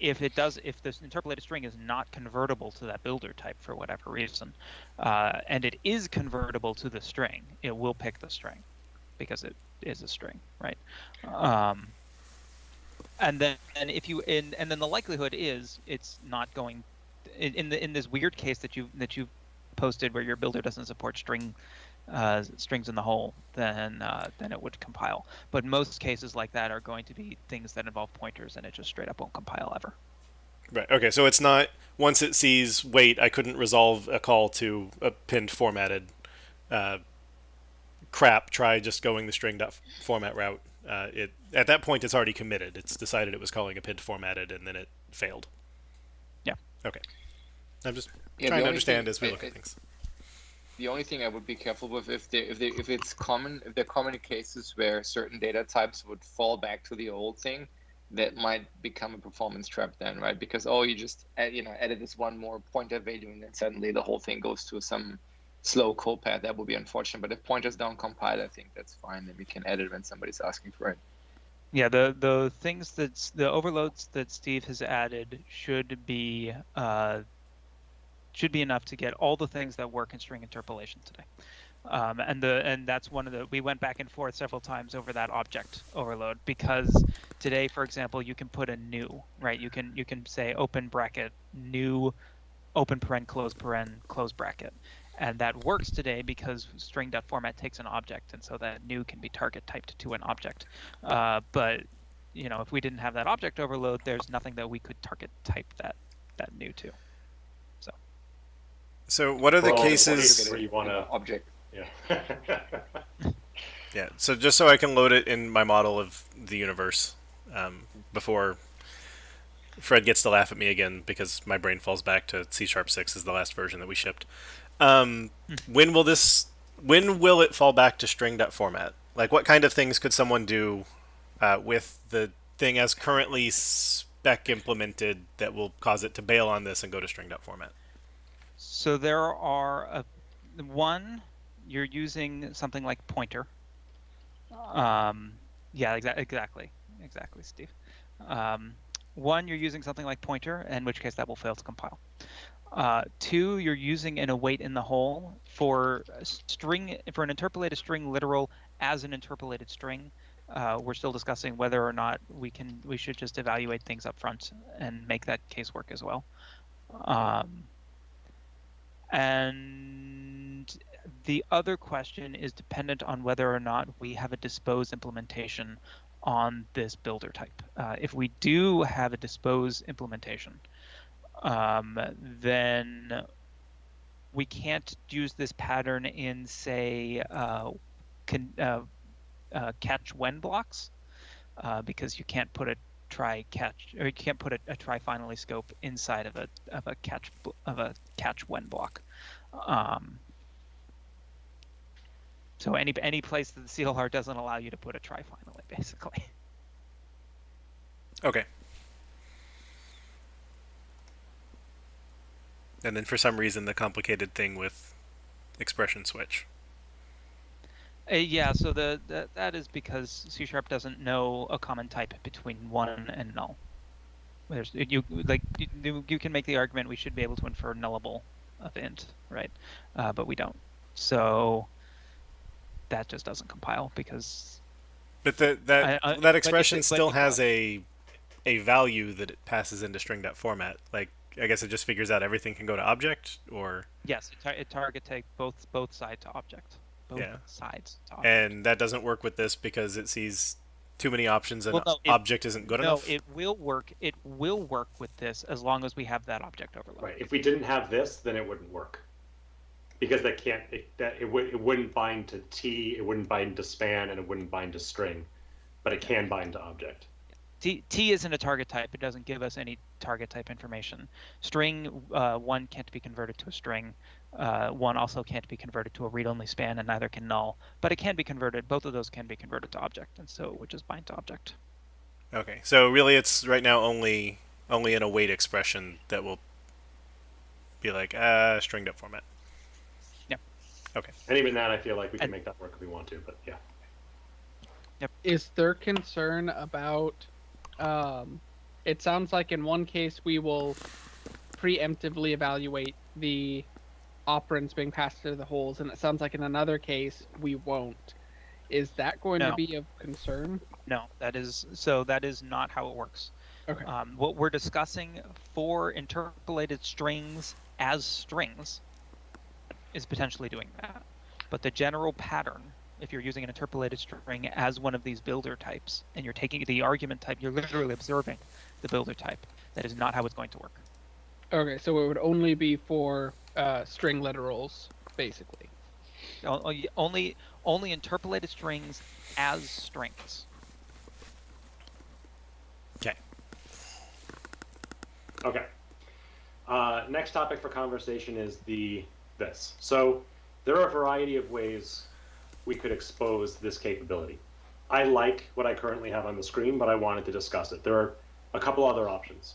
If this interpolated string is not convertible to that builder type for whatever reason, and it is convertible to the string, it will pick the string because it is a string, right? And then the likelihood is it's not going in this weird case that you posted where your builder doesn't support strings in the whole, then it would compile. But most cases like that are going to be things that involve pointers, and it just straight up won't compile ever. Right. Okay. So it's not once it sees, wait, I couldn't resolve a call to a pinned formatted. Crap. Try just going the string.format route. At that point it's already committed. It's decided it was calling a pinned formatted, and then it failed. Yeah. Okay. I'm just trying to understand as we look at things. The only thing I would be careful with if there are common cases where certain data types would fall back to the old thing, that might become a performance trap then, right? Because you just added this one more pointer value and then suddenly the whole thing goes to some slow call path. That would be unfortunate. But if pointers don't compile, I think that's fine. Then we can edit when somebody's asking for it. Yeah, the things the overloads that Steve has added should be enough to get all the things that work in string interpolation today. And that's one of the, we went back and forth several times over that object overload, because today, for example, you can put a new, right? You can say open bracket, new, open paren, close bracket. And that works today because string.format takes an object, and so that new can be target typed to an object. But if we didn't have that object overload, there's nothing that we could target type that new to. So what are the cases where you want to object? Yeah. Yeah. So just so I can load it in my model of the universe before Fred gets to laugh at me again because my brain falls back to C#6 is the last version that we shipped. When will it fall back to string.format? Like what kind of things could someone do with the thing as currently spec implemented that will cause it to bail on this and go to string.format? So there are one, you're using something like pointer. Yeah, exactly, Steve. One, you're using something like pointer, in which case that will fail to compile. Two, you're using an await in the hole for an interpolated string literal as an interpolated string. We're still discussing whether or not we should just evaluate things up front and make that case work as well. And the other question is dependent on whether or not we have a dispose implementation on this builder type. If we do have a dispose implementation, then we can't use this pattern in, say, catch when blocks, because you can't put a try catch, or you can't put a try finally scope inside of a catch when block. So any place that the CLR doesn't allow you to put a try finally, basically. Okay. And then for some reason, the complicated thing with expression switch. Yeah, so that is because C# doesn't know a common type between one and null. You can make the argument we should be able to infer nullable of int, right? But we don't. So that just doesn't compile because. But that expression still has a value that it passes into string.format. Like, I guess it just figures out everything can go to object, or yes, it target take both sides to object. Both sides to object. And that doesn't work with this because it sees too many options and object isn't good enough. No, it will work. It will work with this as long as we have that object overload. Right. If we didn't have this, then it wouldn't work. Because it wouldn't bind to T, it wouldn't bind to span, and it wouldn't bind to string, but it can bind to object. T isn't a target type. It doesn't give us any target type information. String 1 can't be converted to a string. 1 also can't be converted to a read-only span, and neither can null. But it can be converted. Both of those can be converted to object, and so it would just bind to object. Okay, so really, it's right now only an await expression that will be like stringed up format. Yep. Okay. And even that, I feel like we can make that work if we want to, but yeah. Yep. Is there concern about? It sounds like in one case we will preemptively evaluate the operands being passed through the holes, and it sounds like in another case we won't. Is that going to be of concern? No, that is not how it works. Okay. What we're discussing for interpolated strings as strings is potentially doing that. But the general pattern, if you're using an interpolated string as one of these builder types, and you're taking the argument type, you're literally observing the builder type. That is not how it's going to work. Okay, so it would only be for string literals, basically. Only interpolated strings as strings. Okay. Okay. Next topic for conversation is this. So there are a variety of ways we could expose this capability. I like what I currently have on the screen, but I wanted to discuss it. There are a couple other options.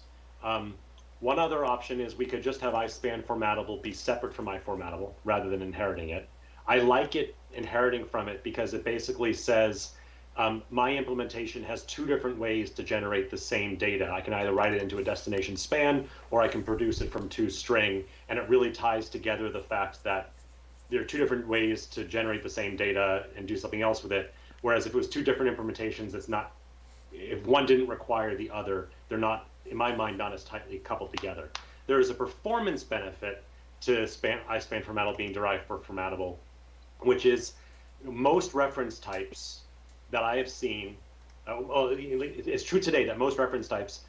One other option is we could just have ispan formatable be separate from iformatable rather than inheriting it. I like it inheriting from it because it basically says my implementation has two different ways to generate the same data. I can either write it into a destination span or I can produce it from toString, and it really ties together the fact that there are two different ways to generate the same data and do something else with it. Whereas if it was two different implementations, if one didn't require the other, they're not, in my mind, not as tightly coupled together. There is a performance benefit to ispan formatable being derived for formatable, which is most reference types that I have seen, it's true today that most reference types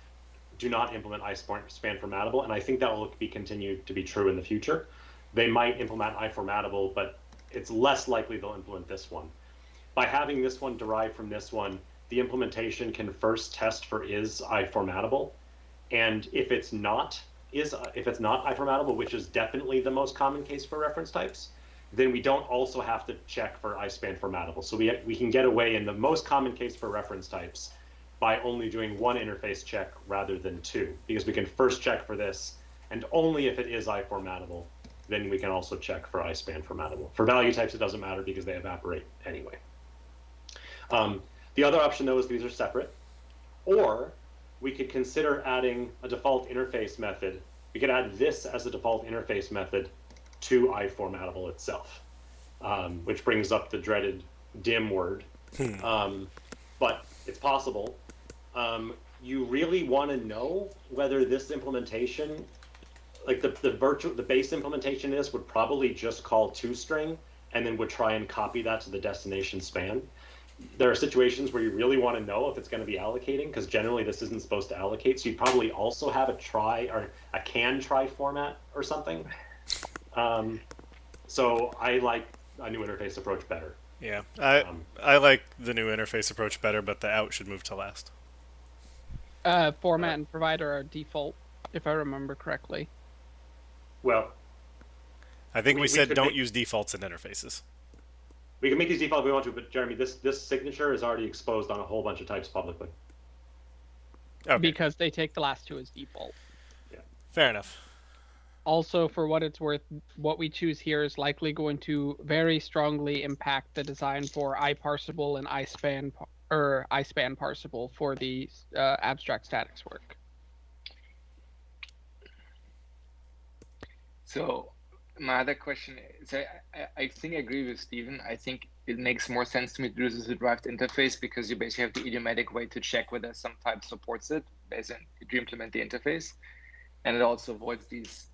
do not implement ispan formatable, and I think that will continue to be true in the future. They might implement iformatable, but it's less likely they'll implement this one. By having this one derived from this one, the implementation can first test for is iformatable, and if it's not iformatable, which is definitely the most common case for reference types, then we don't also have to check for ispan formatable. So we can get away in the most common case for reference types by only doing one interface check rather than two, because we can first check for this, and only if it is iformatable, then we can also check for ispan formatable. For value types, it doesn't matter because they evaporate anyway. The other option, though, is these are separate. Or we could consider adding a default interface method. We could add this as a default interface method to iformatable itself, which brings up the dreaded dim word. But it's possible. You really want to know whether this implementation, like the base implementation of this would probably just call toString and then would try and copy that to the destination span. There are situations where you really want to know if it's going to be allocating, because generally this isn't supposed to allocate. So you'd probably also have a try or a can try format or something. So I like a new interface approach better. Yeah, I like the new interface approach better, but the out should move to last. Format and provider are default, if I remember correctly. Well, I think we said don't use defaults in interfaces. We can make these default if we want to, but Jeremy, this signature is already exposed on a whole bunch of types publicly. Okay. Because they take the last two as default. Yeah. Fair enough. Also, for what it's worth, what we choose here is likely going to very strongly impact the design for iParsable and iSpan parsable for the abstract statics work. So my other question is, I think I agree with Stephen. I think it makes more sense to me to do this as a derived interface because you basically have the idiomatic way to check whether some type supports it based on if you implement the interface. And it also avoids these,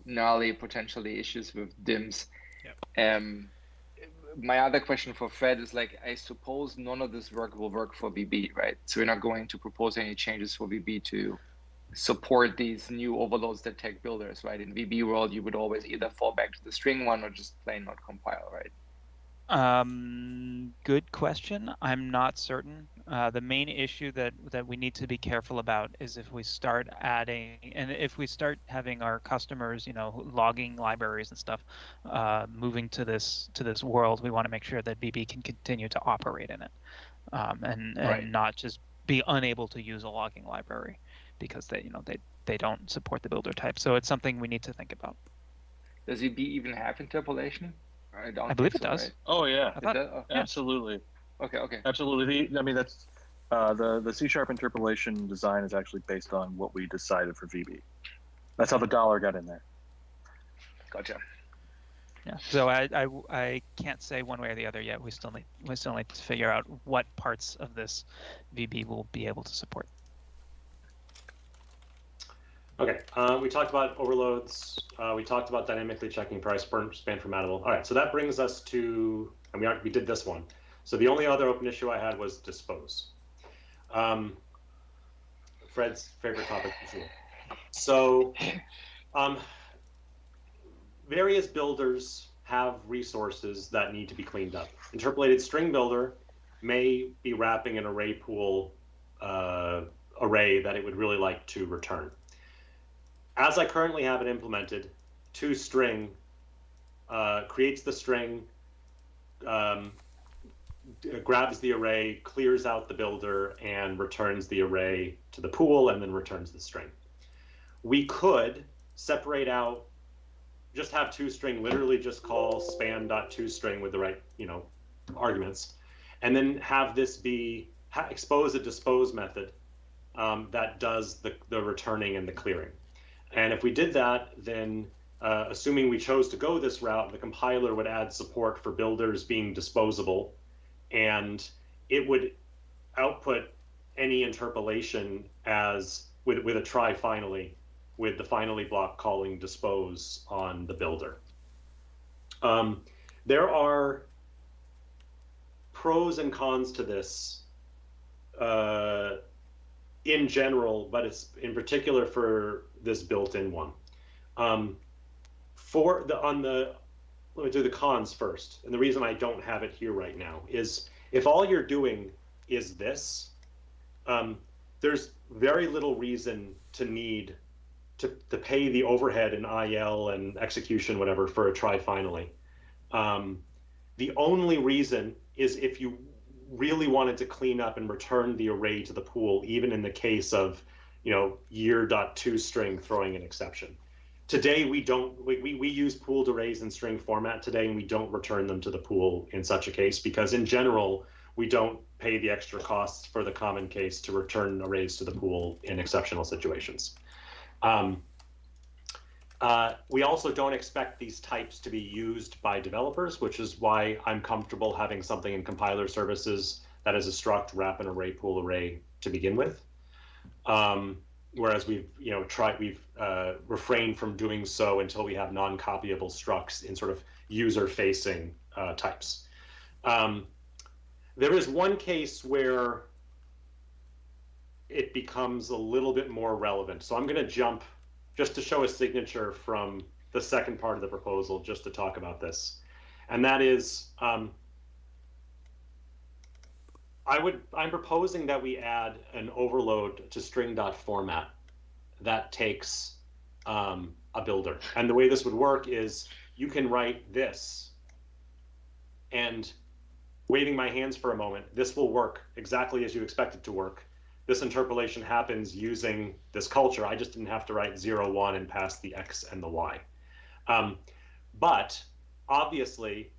gnarly potentially issues with DIMs. Yep. My other question for Fred is I suppose none of this work will work for VB, right? So we're not going to propose any changes for VB to support these new overloads that tech builders, right? In VB world, you would always either fall back to the string one or just plain not compile, right? Good question. I'm not certain. The main issue that we need to be careful about is if we start adding, and if we start having our customers, logging libraries and stuff, moving to this world, we want to make sure that VB can continue to operate in it, and Right. not just be unable to use a logging library because they don't support the builder type. So it's something we need to think about. Does VB even have interpolation? I believe it does. Right? Oh yeah, It does? Oh, yeah. absolutely. Okay. Absolutely. I mean, that's the C# interpolation design is actually based on what we decided for VB. That's how the dollar got in there. Gotcha. Yeah. So I can't say one way or the other yet. We still need to figure out what parts of this VB will be able to support. Okay, we talked about overloads. We talked about dynamically checking price span formatable. All right, so that brings us to, and we did this one. So the only other open issue I had was dispose. Fred's favorite topic, usually. So various builders have resources that need to be cleaned up. Interpolated string builder may be wrapping an array pool array that it would really like to return. As I currently have it implemented, toString creates the string, grabs the array, clears out the builder, and returns the array to the pool, and then returns the string. We could separate out, just have toString literally just call span.toString with the right, arguments, and then have this be expose a dispose method that does the returning and the clearing. And if we did that, then assuming we chose to go this route, the compiler would add support for builders being disposable, and it would output any interpolation as with a try finally, with the finally block calling dispose on the builder. There are pros and cons to this in general, but it's in particular for this built-in one. Let me do the cons first. And the reason I don't have it here right now is if all you're doing is this, there's very little reason to need to pay the overhead and IL and execution, whatever, for a try finally. The only reason is if you really wanted to clean up and return the array to the pool, even in the case of, year.toString throwing an exception. Today, we use pooled arrays in string format today, and we don't return them to the pool in such a case because in general, we don't pay the extra costs for the common case to return arrays to the pool in exceptional situations. We also don't expect these types to be used by developers, which is why I'm comfortable having something in compiler services that is a struct wrap an array pool array to begin with. Whereas we've refrained from doing so until we have non-copyable structs in sort of user-facing types. There is one case where it becomes a little bit more relevant. So I'm going to jump just to show a signature from the second part of the proposal, just to talk about this. And that is, I'm proposing that we add an overload to string.format that takes a builder. And the way this would work is you can write this, and waving my hands for a moment, this will work exactly as you expect it to work. this interpolation happens using this culture. I just didn't have to write 0, 1 and pass the X and the Y. But obviously,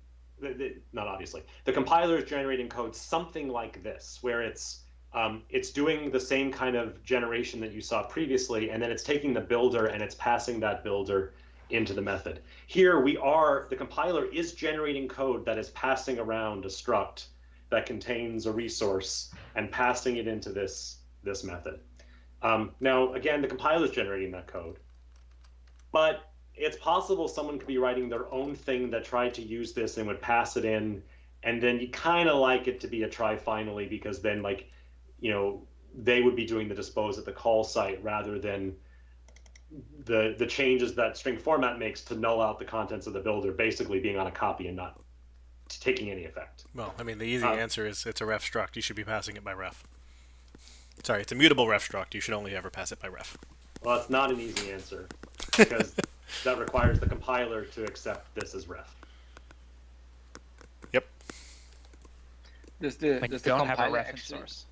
not obviously, the compiler is generating code something like this, where it's doing the same kind of generation that you saw previously, and then it's taking the builder and it's passing that builder into the method. Here the compiler is generating code that is passing around a struct that contains a resource and passing it into this method. Now, again, the compiler is generating that code, but it's possible someone could be writing their own thing that tried to use this and would pass it in, and then you kind of like it to be a try finally, because then, like, you know, they would be doing the dispose at the call site rather than the changes that string format makes to null out the contents of the builder basically being on a copy and not taking any effect. Well, I mean, the easy answer is it's a ref struct. You should be passing it by ref. Sorry, it's a mutable ref struct. You should only ever pass it by ref. Well, it's not an easy answer, because that requires the compiler to accept this as ref. Yep. When you don't have a reference source.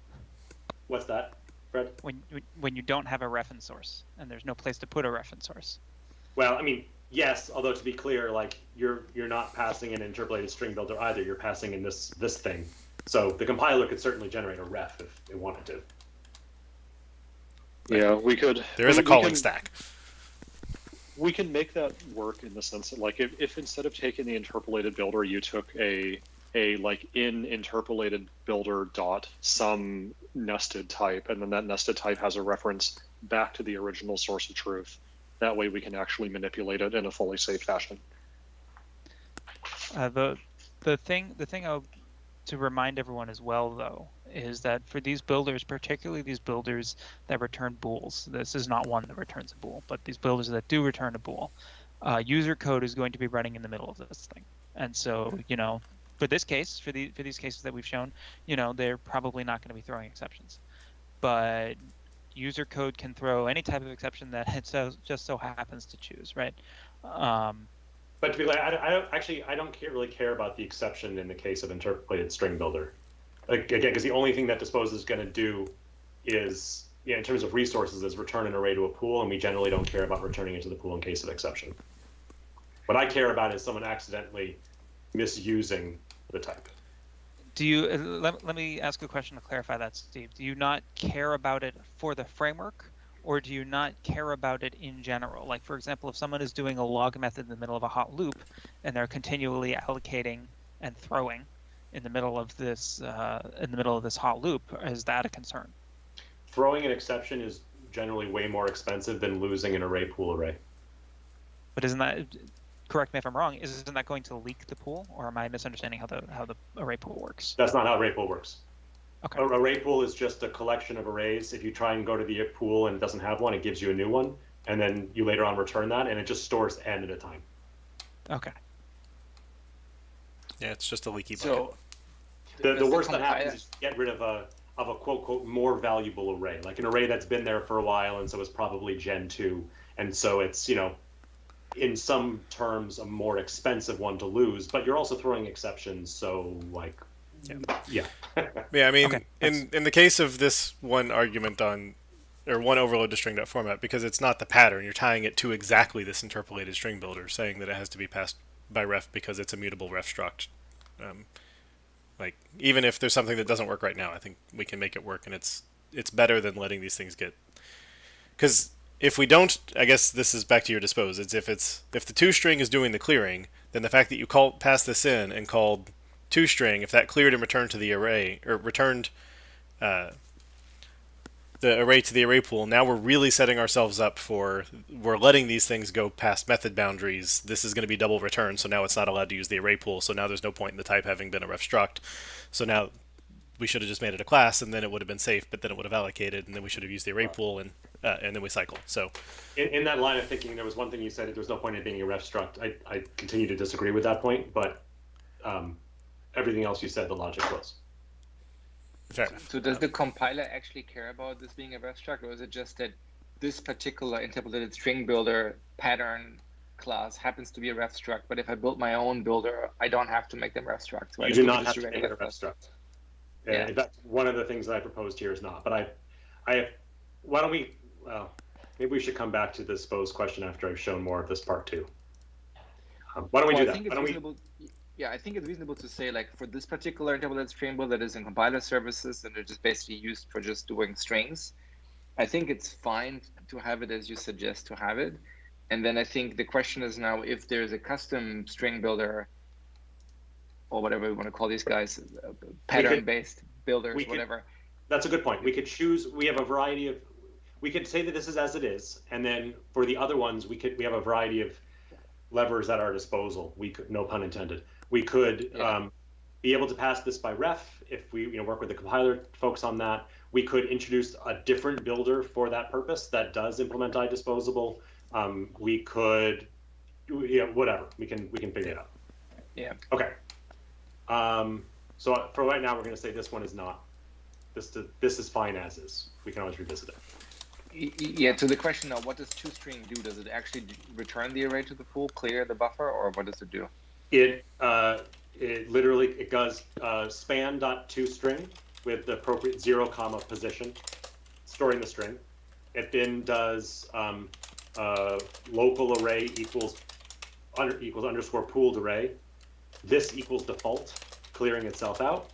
What's that, Fred? When you don't have a reference source and there's no place to put a reference source. Well, I mean, yes, although to be clear, like you're not passing an interpolated string builder either. You're passing in this thing. So the compiler could certainly generate a ref if it wanted to. Yeah, we could. There is a calling stack. We can make that work in the sense that, like, if instead of taking the interpolated builder, you took a like in interpolated builder dot some nested type, and then that nested type has a reference back to the original source of truth. That way we can actually manipulate it in a fully safe fashion. The thing to remind everyone as well, though, is that for these builders, particularly these builders that return bools, this is not one that returns a bool, but these builders that do return a bool, user code is going to be running in the middle of this thing. And so, you know, for this case, for these cases that we've shown, you know, they're probably not going to be throwing exceptions. But user code can throw any type of exception that it just so happens to choose, right? But to be like, I don't really care about the exception in the case of interpolated string builder. Like, again, because the only thing that dispose is going to do is, in terms of resources, is return an array to a pool, and we generally don't care about returning it to the pool in case of exception. What I care about is someone accidentally misusing the type. Do you let me ask a question to clarify that, Steve? Do you not care about it for the framework, or do you not care about it in general? Like, for example, if someone is doing a log method in the middle of a hot loop, and they're continually allocating and throwing in the middle of this hot loop, is that a concern? Throwing an exception is generally way more expensive than losing an array pool array. But isn't that, correct me if I'm wrong, isn't that going to leak the pool, or am I misunderstanding how the array pool works? That's not how array pool works. Okay. Array pool is just a collection of arrays. If you try and go to the pool and it doesn't have one, it gives you a new one, and then you later on return that, and it just stores n at a time. Okay. Yeah, it's just a leaky bucket. So The worst that happens is get rid of a quote more valuable array, like an array that's been there for a while, and so it's probably Gen 2, and so it's, you know, in some terms a more expensive one to lose, but you're also throwing exceptions, so like, yeah. Yeah, I mean, Okay, in the case of this one argument or one overload to string.format, because it's not the pattern, you're tying it to exactly this interpolated string builder, saying that it has to be passed by ref because it's a mutable ref struct. Like, even if there's something that doesn't work right now, I think we can make it work, and it's better than letting these things get... Because if we don't, I guess this is back to your dispose. It's if the toString is doing the clearing, then the fact that you passed this in and called toString, if that cleared and returned to the array, or returned the array to the array pool, now we're really setting ourselves up for, we're letting these things go past method boundaries. This is going to be double return, so now it's not allowed to use the array pool, so now there's no point in the type having been a ref struct. So now we should have just made it a class, and then it would have been safe, but then it would have allocated, and then we should have used the array pool, and then we cycle. So in that line of thinking, there was one thing you said, there's no point in being a ref struct. I continue to disagree with that point, but everything else you said, the logic was. fair enough. So does the compiler actually care about this being a ref struct, or is it just that this particular interpolated string builder pattern class happens to be a ref struct, but if I build my own builder, I don't have to make them ref structs? You do not have to make it a ref struct. Yeah. That's one of the things that I proposed here is not. But Why don't we? Well, maybe we should come back to the suppose question after I've shown more of this part too. Why don't we do that? Why don't we? Yeah, I think it's reasonable to say, like, for this particular interpolated string builder that is in compiler services and they're just basically used for just doing strings, I think it's fine to have it as you suggest to have it. And then I think the question is now, if there's a custom string builder or whatever we want to call these guys, pattern-based builders, whatever. That's a good point. We could choose. We have a variety of. We could say that this is as it is, and then for the other ones, we have a variety of levers at our disposal. We could, no pun intended. We could be able to pass this by ref if we work with the compiler folks on that. We could introduce a different builder for that purpose that does implement iDisposable. We could, whatever. We can figure it out. Yeah. Okay. So for right now, we're going to say this one is not. This is fine as is. We can always revisit it. Yeah, to the question now, what does toString do? Does it actually return the array to the pool, clear the buffer, or what does it do? It literally does span.toString with the appropriate 0, position, storing the string. It then does local array equals underscore pooled array. This equals default, clearing itself out.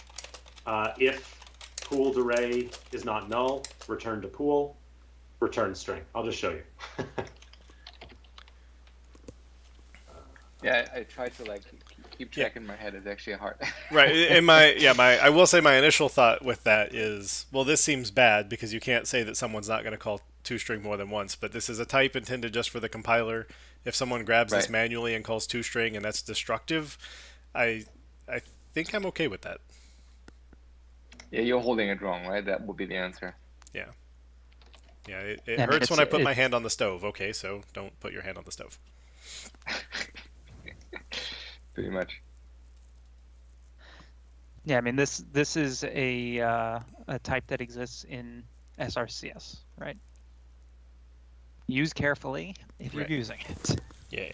If pooled array is not null, return to pool, return string. I'll just show you. Yeah, I try to keep track in my head. It's actually hard. Right. In I will say my initial thought with that is, well, this seems bad because you can't say that someone's not going to call toString more than once, but this is a type intended just for the compiler. If someone grabs this manually and calls toString and that's destructive, I think I'm okay with that. Yeah, you're holding it wrong, right? That would be the answer. Yeah. Yeah, it hurts when I put my hand on the stove. Okay, so don't put your hand on the stove. Pretty much. Yeah, I mean this is a type that exists in SRCS, right? Use carefully if you're using it. Yeah.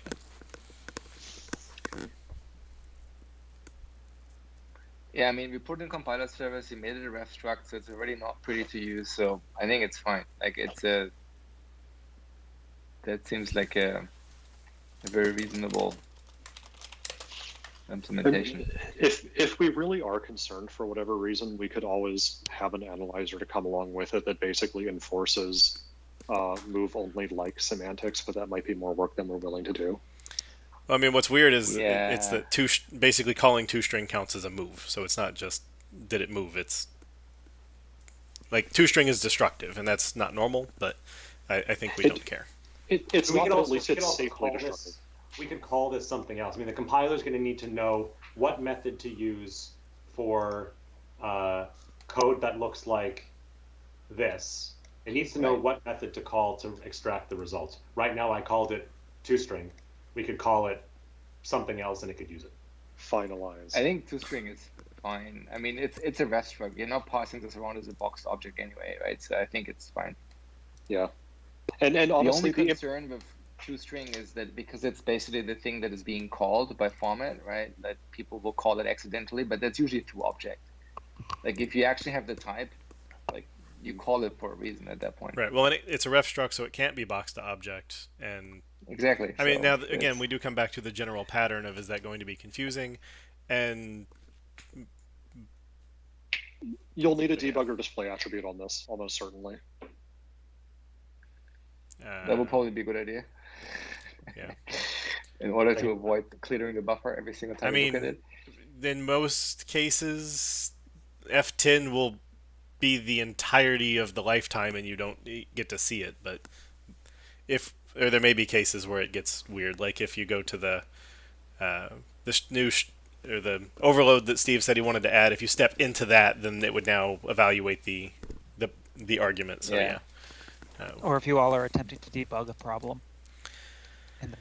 Yeah, I mean, we put in compiler service, we made it a ref struct, so it's already not pretty to use, so I think it's fine. That seems like a very reasonable implementation. If we really are concerned for whatever reason, we could always have an analyzer to come along with it that basically enforces move only like semantics, but that might be more work than we're willing to do. I mean, what's weird is it's that basically calling toString counts as a move. So it's not just did it move. It's like toString is destructive, and that's not normal. But I think we don't care. It's not, at least it's safely destructive. We could call this something else. I mean, the compiler is going to need to know what method to use for code that looks like this. It needs to know what method to call to extract the result. Right now, I called it toString. We could call it something else and it could use it. Finalize. I think toString is fine. I mean, it's a ref struct. You're not passing this around as a boxed object anyway, right? So I think it's fine. Yeah. And honestly, the only concern with toString is that because it's basically the thing that is being called by format, right? That people will call it accidentally, but that's usually to object. Like if you actually have the type, like you call it for a reason at that point. Right. Well, and it's a ref struct, so it can't be boxed to object. And exactly. I mean, now again, we do come back to the general pattern of is that going to be confusing, and you'll need a debugger display attribute on this, almost certainly. That would probably be a good idea. Yeah. In order to avoid clearing the buffer every single time you look at it. In most cases, F10 will be the entirety of the lifetime and you don't get to see it. But there may be cases where it gets weird, like if you go to the overload that Steve said he wanted to add. If you step into that, then it would now evaluate the argument. So yeah. Or if you all are attempting to debug a problem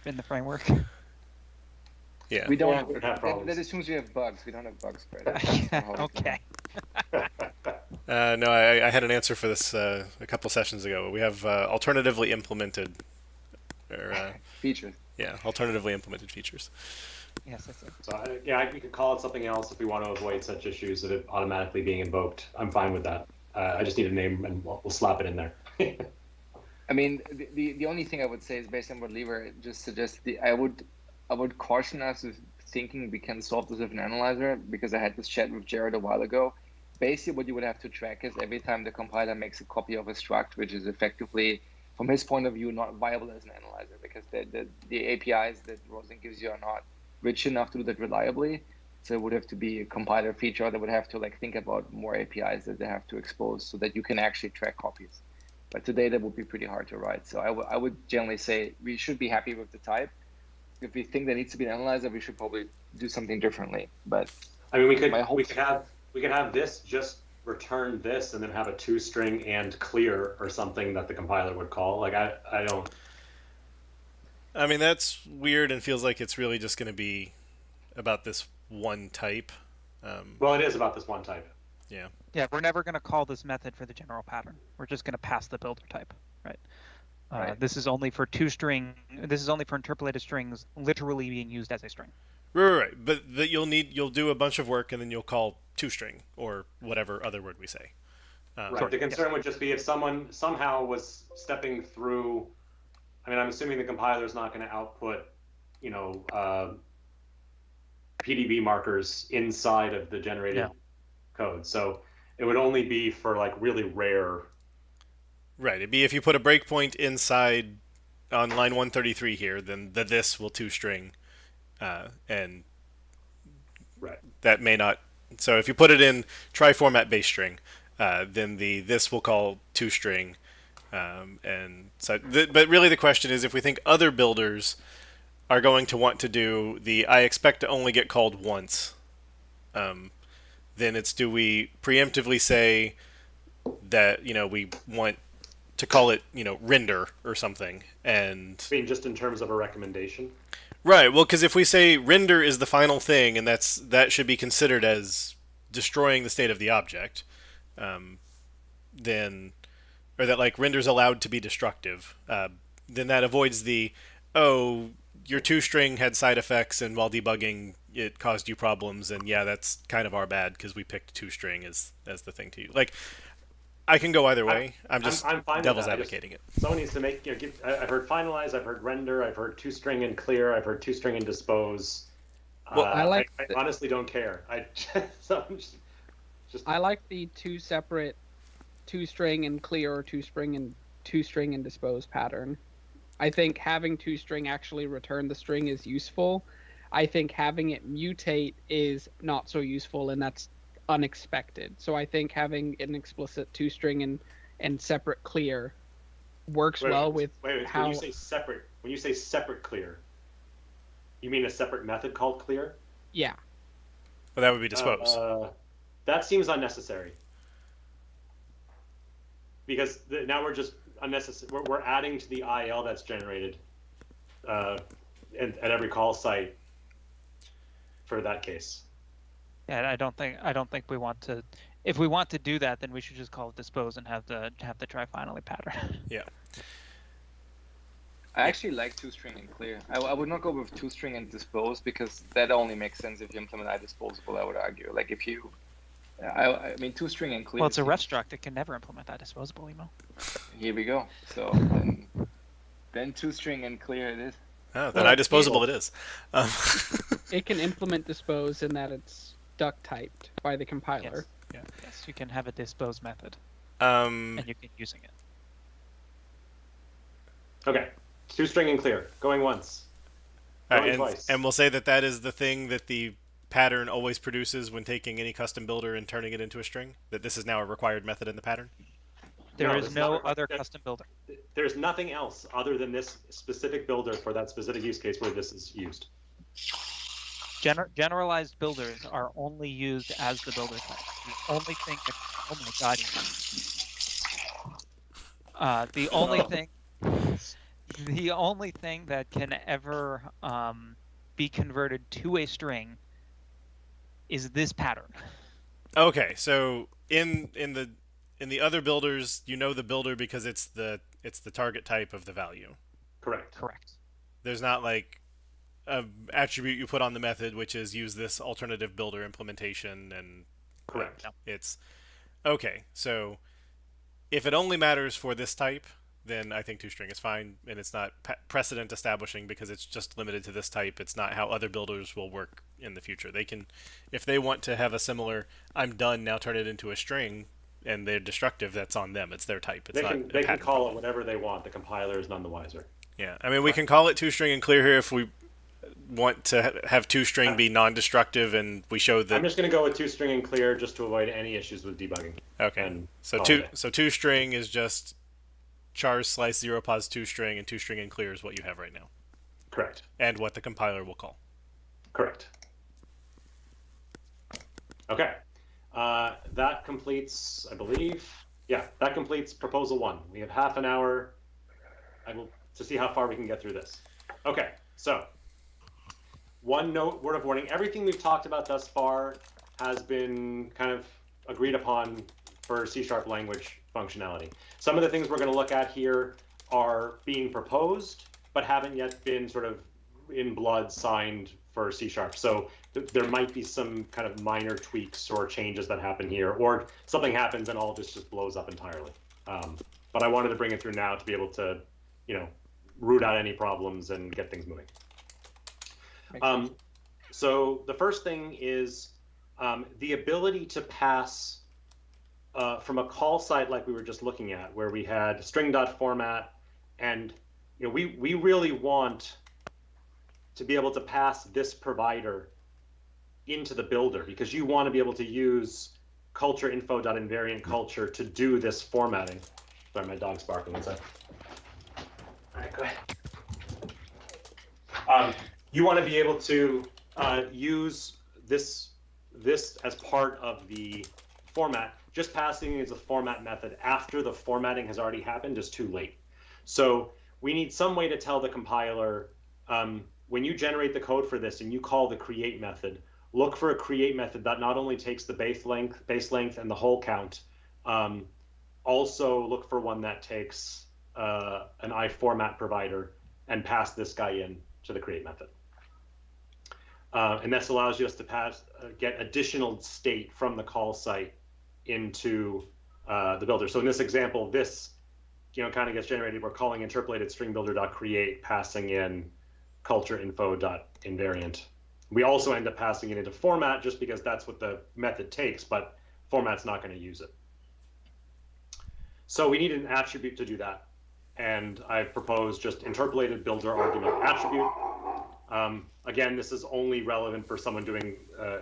in the framework. Yeah. We don't have problems. That assumes we have bugs. We don't have bugs, right? Okay. No, I had an answer for this a couple sessions ago. We have alternatively implemented features. Yeah, alternatively implemented features. Yes, that's it. So you could call it something else if we want to avoid such issues of it automatically being invoked. I'm fine with that. I just need a name, and we'll slap it in there. I mean, the only thing I would say is based on what Lever just suggested. I would caution us with thinking we can solve this with an analyzer, because I had this chat with Jared a while ago. Basically, what you would have to track is every time the compiler makes a copy of a struct, which is effectively, from his point of view, not viable as an analyzer, because the APIs that Rosin gives you are not rich enough to do that reliably. So it would have to be a compiler feature that would have to think about more APIs that they have to expose so that you can actually track copies. But today that would be pretty hard to write. So I would generally say we should be happy with the type. If we think there needs to be an analyzer, we should probably do something differently. But I mean, we could have this just return this and then have a toString and clear or something that the compiler would call. Like I don't. I mean, that's weird and feels like it's really just going to be about this one type. Well, it is about this one type. Yeah. Yeah, we're never going to call this method for the general pattern. We're just going to pass the builder type, right? Right. This is only for toString. This is only for interpolated strings literally being used as a string. Right. But you'll do a bunch of work and then you'll call toString or whatever other word we say. Right. The concern would just be if someone somehow was stepping through. I mean, I'm assuming the compiler is not going to output, PDB markers inside of the generated code. So it would only be for really rare. Right. It'd be if you put a breakpoint inside on line 133 here, then this will toString, and right. That may not. So if you put it in try format base string, then this will call toString, and so. But really, the question is if we think other builders are going to want to do I expect to only get called once. Then it's do we preemptively say that we want to call it render or something, and I mean just in terms of a recommendation. Right. Well, because if we say render is the final thing, and that should be considered as destroying the state of the object, then or that render's allowed to be destructive, then that avoids your toString had side effects, and while debugging, it caused you problems, and that's kind of our bad because we picked toString as the thing to use. I can go either way. I'm fine devil's advocating it. Someone needs to make. I've heard finalize. I've heard render. I've heard toString and clear. I've heard toString and dispose. Well, I honestly don't care. I like the two separate toString and clear or toString and dispose pattern. I think having toString actually return the string is useful. I think having it mutate is not so useful, and that's unexpected. So I think having an explicit toString and separate clear works well with how. When you say separate clear, you mean a separate method called clear? Yeah. Well, that would be dispose. That seems unnecessary. Because now we're just unnecessary. We're adding to the IL that's generated at every call site for that case. Yeah, I don't think we want to. If we want to do that, then we should just call it dispose and have the try finally pattern. Yeah. I actually like toString and clear. I would not go with toString and dispose because that only makes sense if you implement iDisposable, I would argue. If you, I mean, toString and clear. Well, it's a ref struct. It can never implement iDisposable, Emo. Here we go. So then toString and clear it is. Oh, then iDisposable it is. It can implement dispose in that it's duck typed by the compiler. Yes. Yes, you can have a dispose method, and you can using it. Okay, toString and clear, going once, going twice. And we'll say that is the thing that the pattern always produces when taking any custom builder and turning it into a string. That this is now a required method in the pattern. There is no other custom builder. There's nothing else other than this specific builder for that specific use case where this is used. Generalized builders are only used as the builder type. The only thing that, oh my god, the only thing that can ever be converted to a string is this pattern. Okay, so in the other builders, the builder because it's the target type of the value. Correct. There's not an attribute you put on the method which is use this alternative builder implementation and correct. It's Okay, so if it only matters for this type, then I think toString is fine, and it's not precedent establishing because it's just limited to this type. It's not how other builders will work in the future. They can, if they want to have a similar "I'm done, now turn it into a string," and they're destructive, that's on them. It's their type. It's not They a can pattern call problem. it whatever they want. The compiler is none the wiser. Yeah, I mean we can call it toString and clear here if we want to have toString be non-destructive, and we show that. I'm just going to go with toString and clear just to avoid any issues with debugging. Okay. And So toString is just chars slice 0pos toString, and toString and clear is what you have right now. Correct. And what the compiler will call. Correct. Okay. That completes, I believe. Yeah, that completes proposal 1. We have half an hour to see how far we can get through this. Okay, so one word of warning. Everything we've talked about thus far has been kind of agreed upon for C# language functionality. Some of the things we're going to look at here are being proposed, but haven't yet been sort of in blood signed for C#. So there might be some kind of minor tweaks or changes that happen here, or something happens and all of this just blows up entirely. But I wanted to bring it through now to be able to, root out any problems and get things moving. So the first thing is the ability to pass from a call site like we were just looking at, where we had string.format, and we really want to be able to pass this provider into the builder, because you want to be able to use culture info.invariant culture to do this formatting. Sorry, my dog's barking. One sec. All right, go ahead. You want to be able to use this as part of the format. Just passing it as a format method after the formatting has already happened is too late. So we need some way to tell the compiler, when you generate the code for this and you call the create method, look for a create method that not only takes the base length and the whole count, also look for one that takes an iFormat provider and pass this guy in to the create method. And this allows us to get additional state from the call site into the builder. So in this example, this kind of gets generated. We're calling interpolated string builder.create, passing in culture info.invariant. We also end up passing it into format just because that's what the method takes, but format's not going to use it. So we need an attribute to do that. And I've proposed just interpolated builder argument attribute. Again, this is only relevant for someone doing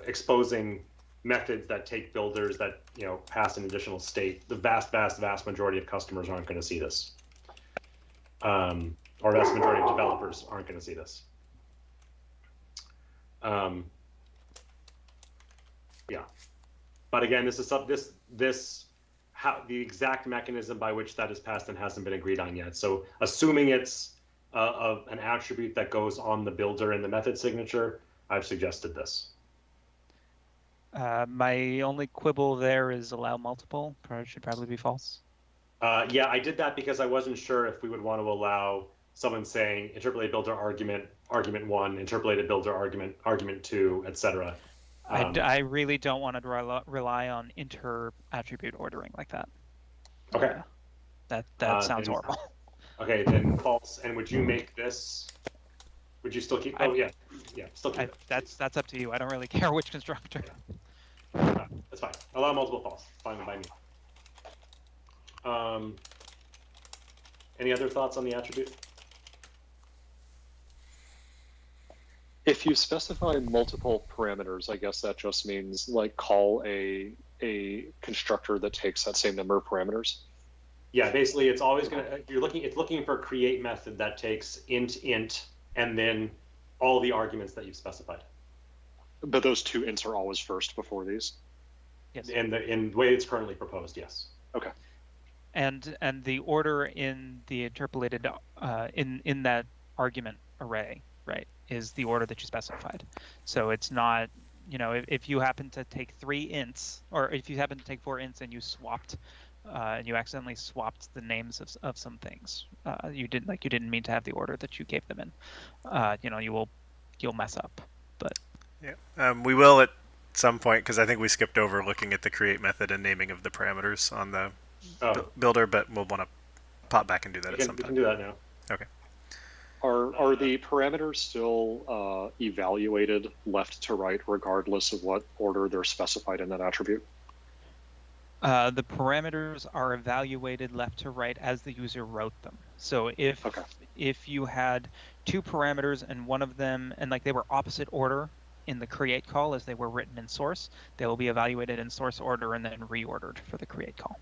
exposing methods that take builders that pass an additional state. The vast majority of customers aren't going to see this, or vast majority of developers aren't going to see this. Yeah, but again, this is the exact mechanism by which that is passed and hasn't been agreed on yet. So assuming it's an attribute that goes on the builder in the method signature, I've suggested this. My only quibble there is allow multiple. Should probably be false. Yeah, I did that because I wasn't sure if we would want to allow someone saying interpolated builder argument 1, interpolated builder argument 2, etc. I really don't want to rely on inter attribute ordering like that. Okay. That sounds horrible. Okay, then false. And would you make this? Would you still keep? Yeah, still keep it. That's up to you. I don't really care which constructor. Yeah. That's fine. Allow multiple false. Fine by me. Any other thoughts on the attribute? If you specify multiple parameters, I guess that just means call a constructor that takes that same number of parameters. Yeah, basically it's always it's looking for a create method that takes int and then all the arguments that you've specified. But those two ints are always first before these? Yes. In the way it's currently proposed, yes. Okay. And the order in the interpolated in that argument array, right, is the order that you specified. So it's not, if you happen to take 3 ints, or if you happen to take 4 ints and you swapped, and you accidentally swapped the names of some things, you didn't mean to have the order that you gave them in. You'll mess up. But yeah, we will some point, because I think we skipped over looking at the create method and naming of the parameters on the builder, but we'll want to pop back and do that at some We time. can do that now. Okay. Are the parameters still evaluated left to right, regardless of what order they're specified in that attribute? The parameters are evaluated left to right as the user wrote them. So if you had two parameters and one of them, and like they were opposite order in the create call as they were written in source, they will be evaluated in source order and then reordered for the create call.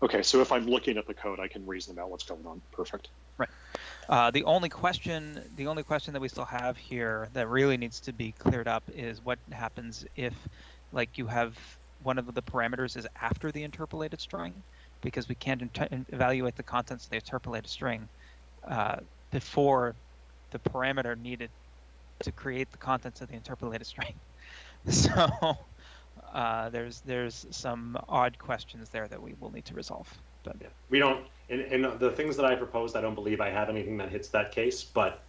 Okay, so if I'm looking at the code, I can reason about what's going on. Perfect. Right. The only question that we still have here that really needs to be cleared up is what happens if, like, you have one of the parameters is after the interpolated string, because we can't evaluate the contents of the interpolated string before the parameter needed to create the contents of the interpolated string. So there's some odd questions there that we will need to resolve. But yeah. We don't, in the things that I proposed, I don't believe I have anything that hits that case, but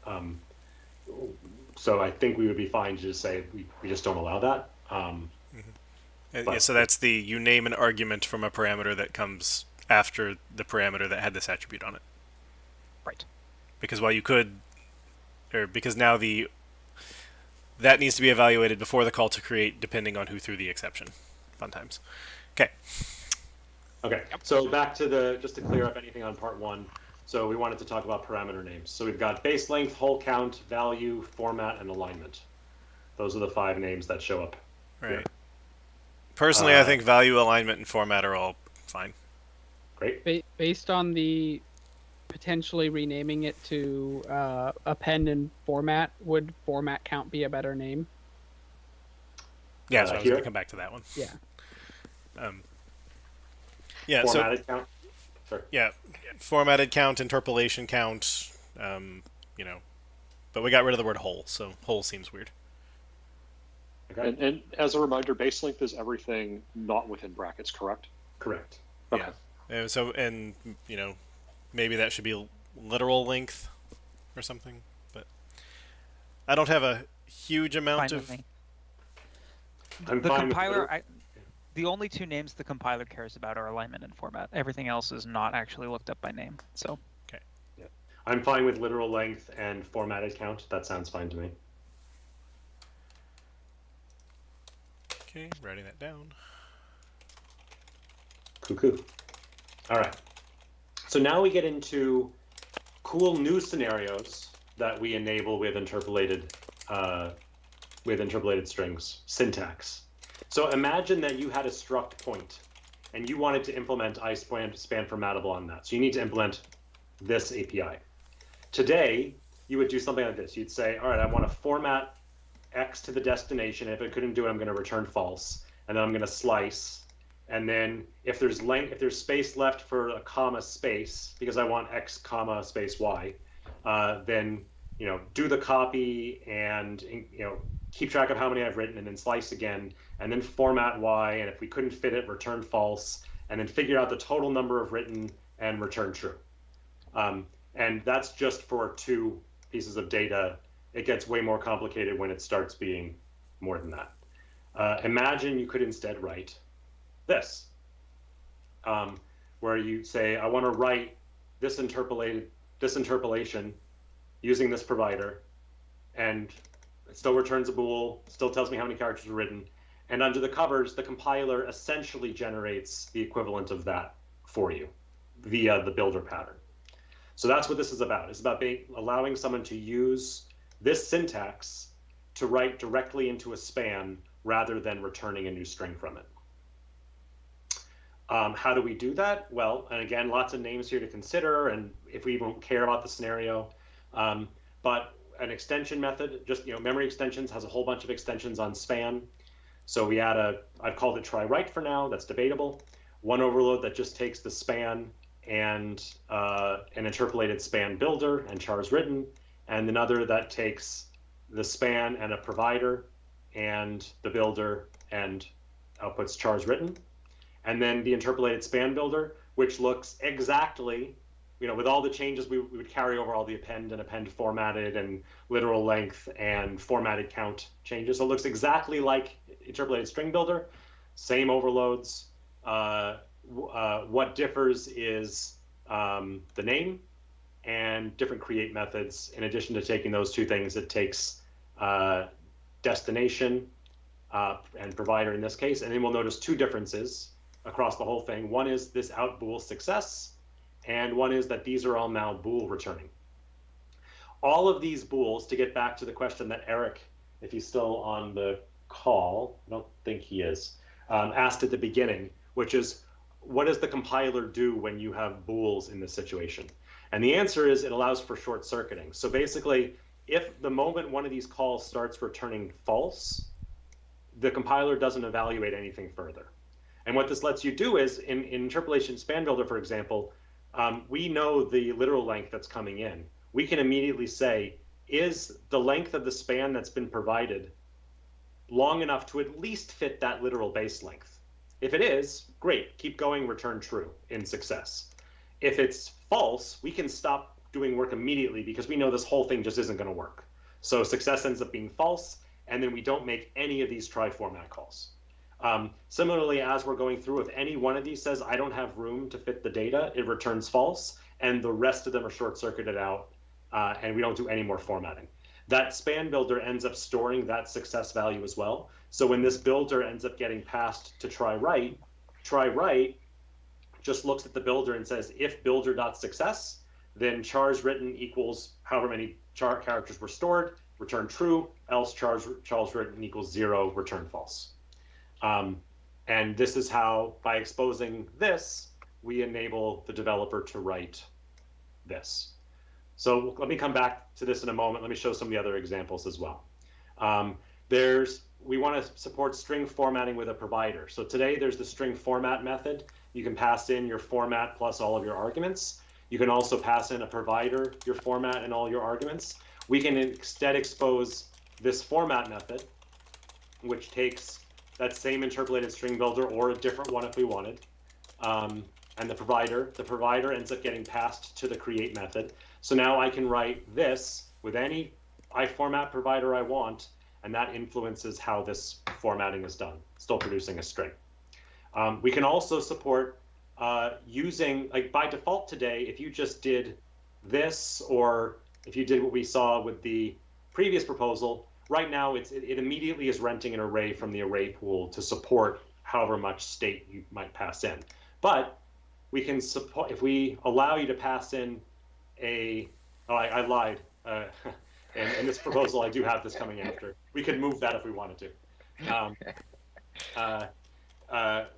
so I think we would be fine to just say we just don't allow that. Yeah, so that's you name an argument from a parameter that comes after the parameter that had this attribute on it. Right. Because while you could, because now that needs to be evaluated before the call to create, depending on who threw the exception. Fun times. Okay. Okay. So back to just to clear up anything on part one. So we wanted to talk about parameter names. So we've got base length, whole count, value, format, and alignment. Those are the 5 names that show up. Right. Here. Personally, I think value, alignment, and format are all fine. Great. Based on the potentially renaming it to append and format, would format count be a better name? Yeah, so I was going to come back to that one. Yeah. Yeah. Formatted count. Sure. Yeah, formatted count, interpolation count. But we got rid of the word whole, so whole seems weird. Okay. And as a reminder, base length is everything not within brackets, correct? Correct. Okay. Yeah. So maybe that should be literal length or something. But I don't have a huge amount of. I'm the fine compiler. The only 2 names the compiler cares about are alignment and format. Everything else is not actually looked up by name. So. Okay. Yeah. I'm fine with literal length and formatted count. That sounds fine to me. Okay, writing that down. Cuckoo. All right. So now we get into cool new scenarios that we enable with interpolated strings syntax. So imagine that you had a struct point, and you wanted to implement ispan formatable on that. So you need to implement this API. Today, you would do something like this. You'd say, all right, I want to format X to the destination. If it couldn't do it, I'm going to return false, and then I'm going to slice. And then if there's space left for a comma space, because I want X comma space Y, then do the copy and keep track of how many I've written, and then slice again, and then format Y. And if we couldn't fit it, return false, and then figure out the total number of written and return true. And that's just for 2 pieces of data. It gets way more complicated when it starts being more than that. Imagine you could instead write this, where you say, I want to write this interpolation using this provider, and it still returns a bool, still tells me how many characters are written, and under the covers, the compiler essentially generates the equivalent of that for you via the builder pattern. So that's what this is about. It's about allowing someone to use this syntax to write directly into a span rather than returning a new string from it. How do we do that? Well, and again, lots of names here to consider, and if we even care about the scenario, but an extension method, just memory extensions has a whole bunch of extensions on span. So we add I've called it try write for now, that's debatable. One overload that just takes the span and an interpolated span builder and chars written, and another that takes the span and a provider and the builder and outputs chars written. And then the interpolated span builder, which looks exactly with all the changes, we would carry over all the append and append formatted and literal length and formatted count changes. So it looks exactly like interpolated string builder, same overloads. What differs is the name and different create methods. In addition to taking those two things, it takes destination and provider in this case. And then we'll notice two differences across the whole thing. One is this out bool success, and one is that these are all now bool returning. All of these bools, to get back to the question that Eric, if he's still on the call, I don't think he is, asked at the beginning, which is, what does the compiler do when you have bools in this situation? And the answer is it allows for short circuiting. So basically, if the moment one of these calls starts returning false, the compiler doesn't evaluate anything further. And what this lets you do is, in interpolation span builder, for example, we know the literal length that's coming in. We can immediately say, is the length of the span that's been provided long enough to at least fit that literal base length? If it is, great, keep going, return true in success. If it's false, we can stop doing work immediately because we know this whole thing just isn't going to work. So success ends up being false, and then we don't make any of these try format calls. Similarly, as we're going through, if any one of these says, I don't have room to fit the data, it returns false, and the rest of them are short-circuited out, and we don't do any more formatting. That span builder ends up storing that success value as well. So when this builder ends up getting passed to try write just looks at the builder and says, if builder.success, then chars written equals however many char characters were stored, return true, else chars written equals 0, return false. And this is how, by exposing this, we enable the developer to write this. So let me come back to this in a moment. Let me show some of the other examples as well. We want to support string formatting with a provider. So today there's the string format method. You can pass in your format plus all of your arguments. You can also pass in a provider, your format and all your arguments. We can instead expose this format method, which takes that same interpolated string builder or a different one if we wanted, and the provider ends up getting passed to the create method. So now I can write this with any format provider I want, and that influences how this formatting is done, still producing a string. We can also support using, like by default today, if you just did this, or if you did what we saw with the previous proposal, right now it immediately is renting an array from the array pool to support however much state you might pass in. But we can support, if we allow you to pass in I lied. In this proposal, I do have this coming after. We could move that if we wanted to.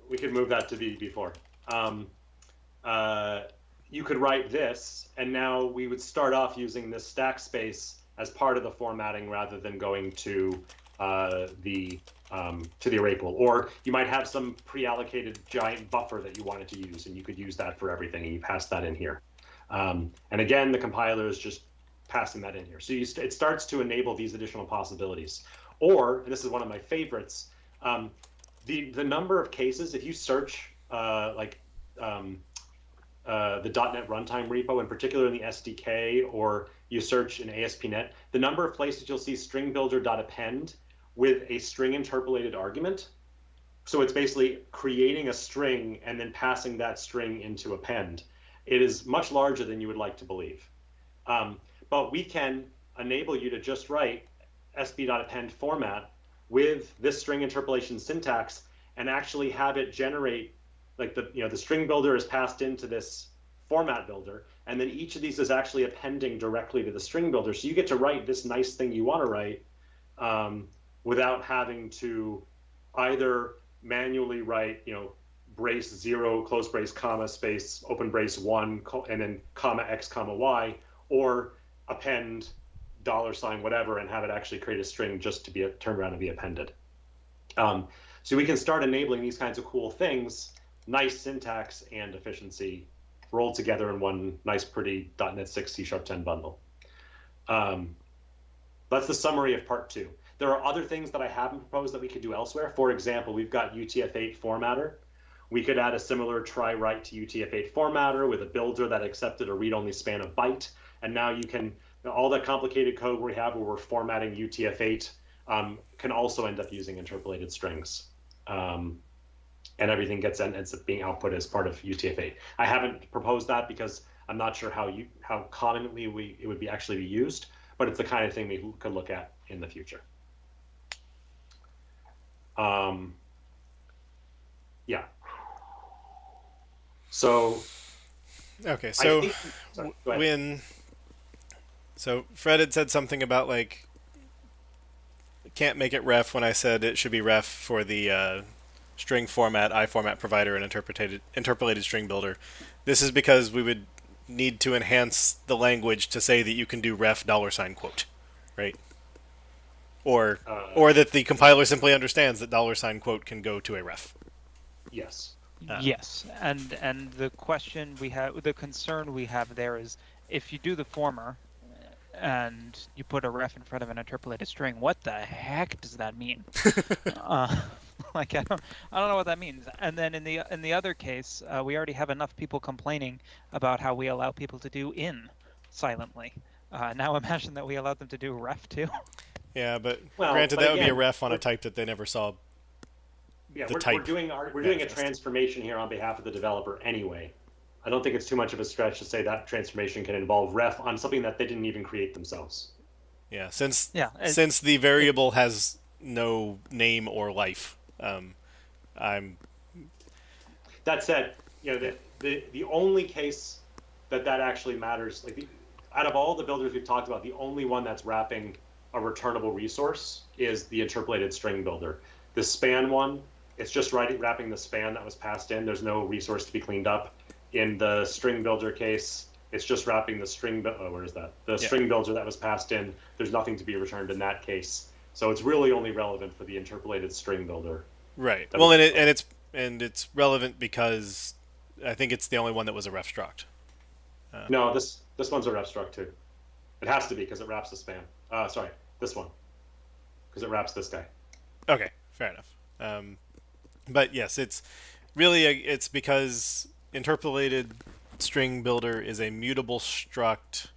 We could move that to be before. You could write this, and now we would start off using this stack space as part of the formatting rather than going to the array pool. Or you might have some pre-allocated giant buffer that you wanted to use, and you could use that for everything, and you pass that in here. And again, the compiler is just passing that in here. So it starts to enable these additional possibilities. Or, and this is one of my favorites, the number of cases, if you search the .NET runtime repo, in particular in the SDK, or you search in ASP.NET, the number of places you'll see string builder.append with a string interpolated argument. So it's basically creating a string and then passing that string into append. It is much larger than you would like to believe. But we can enable you to just write sb.append format with this string interpolation syntax and actually have it generate, like the string builder is passed into this format builder, and then each of these is actually appending directly to the string builder. So you get to write this nice thing you want to write without having to either manually write, brace 0, close brace, comma, space, open brace 1, and then comma x, comma y, or append $, whatever, and have it actually create a string just to be turned around and be appended. So we can start enabling these kinds of cool things, nice syntax and efficiency rolled together in one nice, pretty .NET 6 C#10 bundle. That's the summary of part 2. There are other things that I haven't proposed that we could do elsewhere. For example, we've got UTF-8 formatter, We could add a similar try write to UTF-8 formatter with a builder that accepted a read-only span of byte. And now you can, all that complicated code we have where we're formatting UTF-8 can also end up using interpolated strings. And everything ends up being output as part of UTF-8. I haven't proposed that because I'm not sure how commonly it would actually be used, but it's the kind of thing we could look at in the future. Yeah. So. Okay, so sorry, so Fred had said something about like can't make it ref when I said it should be ref for the string format, iFormat provider, and interpolated string builder. This is because we would need to enhance the language to say that you can do ref $quote, right? Or that the compiler simply understands that $quote can go to a ref. Yes. Yes, and the question we have, the concern we have there is if you do the former and you put a ref in front of an interpolated string, what the heck does that mean? Like I don't know what that means. And then in the other case, we already have enough people complaining about how we allow people to do in silently. Now imagine that we allowed them to do ref too. Yeah, but granted, that would be a ref on a type that they never saw. Yeah, we're doing a transformation here on behalf of the developer anyway. I don't think it's too much of a stretch to say that transformation can involve ref on something that they didn't even create themselves. Yeah, since the variable has no name or life, I'm. That said, the only case that actually matters, like out of all the builders we've talked about, the only one that's wrapping a returnable resource is the interpolated string builder. The span one, it's just wrapping the span that was passed in. There's no resource to be cleaned up. In the string builder case, it's just wrapping the string. Where is that? The string builder that was passed in. There's nothing to be returned in that case. So it's really only relevant for the interpolated string builder. Right. Well, and it's relevant because I think it's the only one that was a ref struct. No, this one's a ref struct too. It has to be because it wraps the span. Sorry, this one, because it wraps this guy. Okay, fair enough. But yes, it's because interpolated string builder is a mutable struct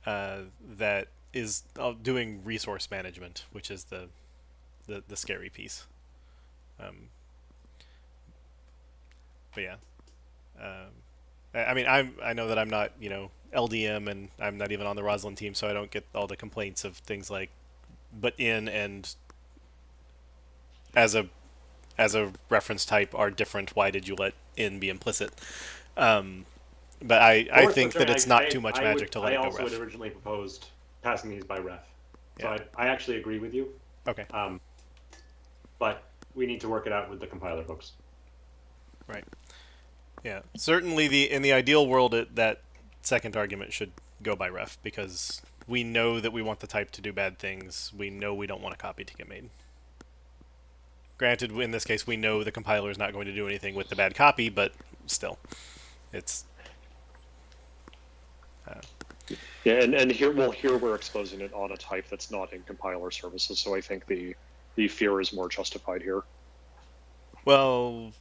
that is doing resource management, which is the scary piece. But yeah, I mean, I know that I'm not LDM and I'm not even on the Roslyn team, so I don't get all the complaints of things like but in and as a reference type are different. Why did you let in be implicit? But I think that it's not too much magic to let it go ref. I also had originally proposed passing these by ref. So I actually agree with you. Okay. But we need to work it out with the compiler folks. Right. Yeah. Certainly in the ideal world, that second argument should go by ref because we know that we want the type to do bad things. We know we don't want a copy to get made. Granted, in this case, we know the compiler is not going to do anything with the bad copy, but still, it's. And here we're exposing it on a type that's not in compiler services, so I think the fear is more justified here. Well,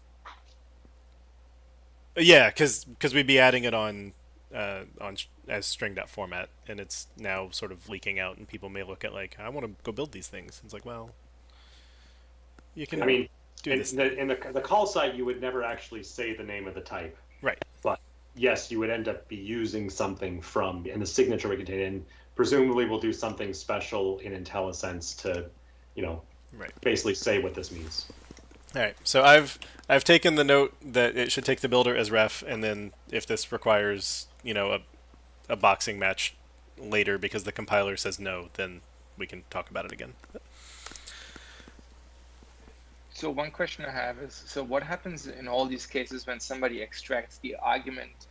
yeah, because we'd be adding it on as string.format, and it's now sort of leaking out, and people may look at like, I want to go build these things. It's like, well, you can. I mean, do this. In the call site, you would never actually say the name of the type. Right. But yes, you would end up be using something from, and the signature would contain, and presumably we'll do something special in IntelliSense to, basically say what this means. All right. So I've taken the note that it should take the builder as ref, and then if this requires, a boxing match later because the compiler says no, then we can talk about it again. So one question I have is, so what happens in all these cases when somebody extracts the argument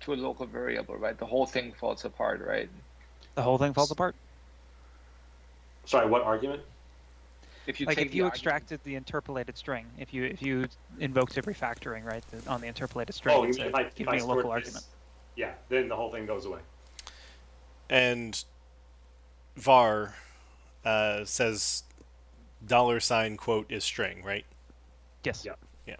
to a local variable, right? The whole thing falls apart, right? The whole thing falls apart? Sorry, what argument? If you extracted the interpolated string, if you invoked a refactoring, right, on the interpolated string, give me a local argument. Yeah, then the whole thing goes away. And var says $quote is string, right? Yes. Yeah. Yeah.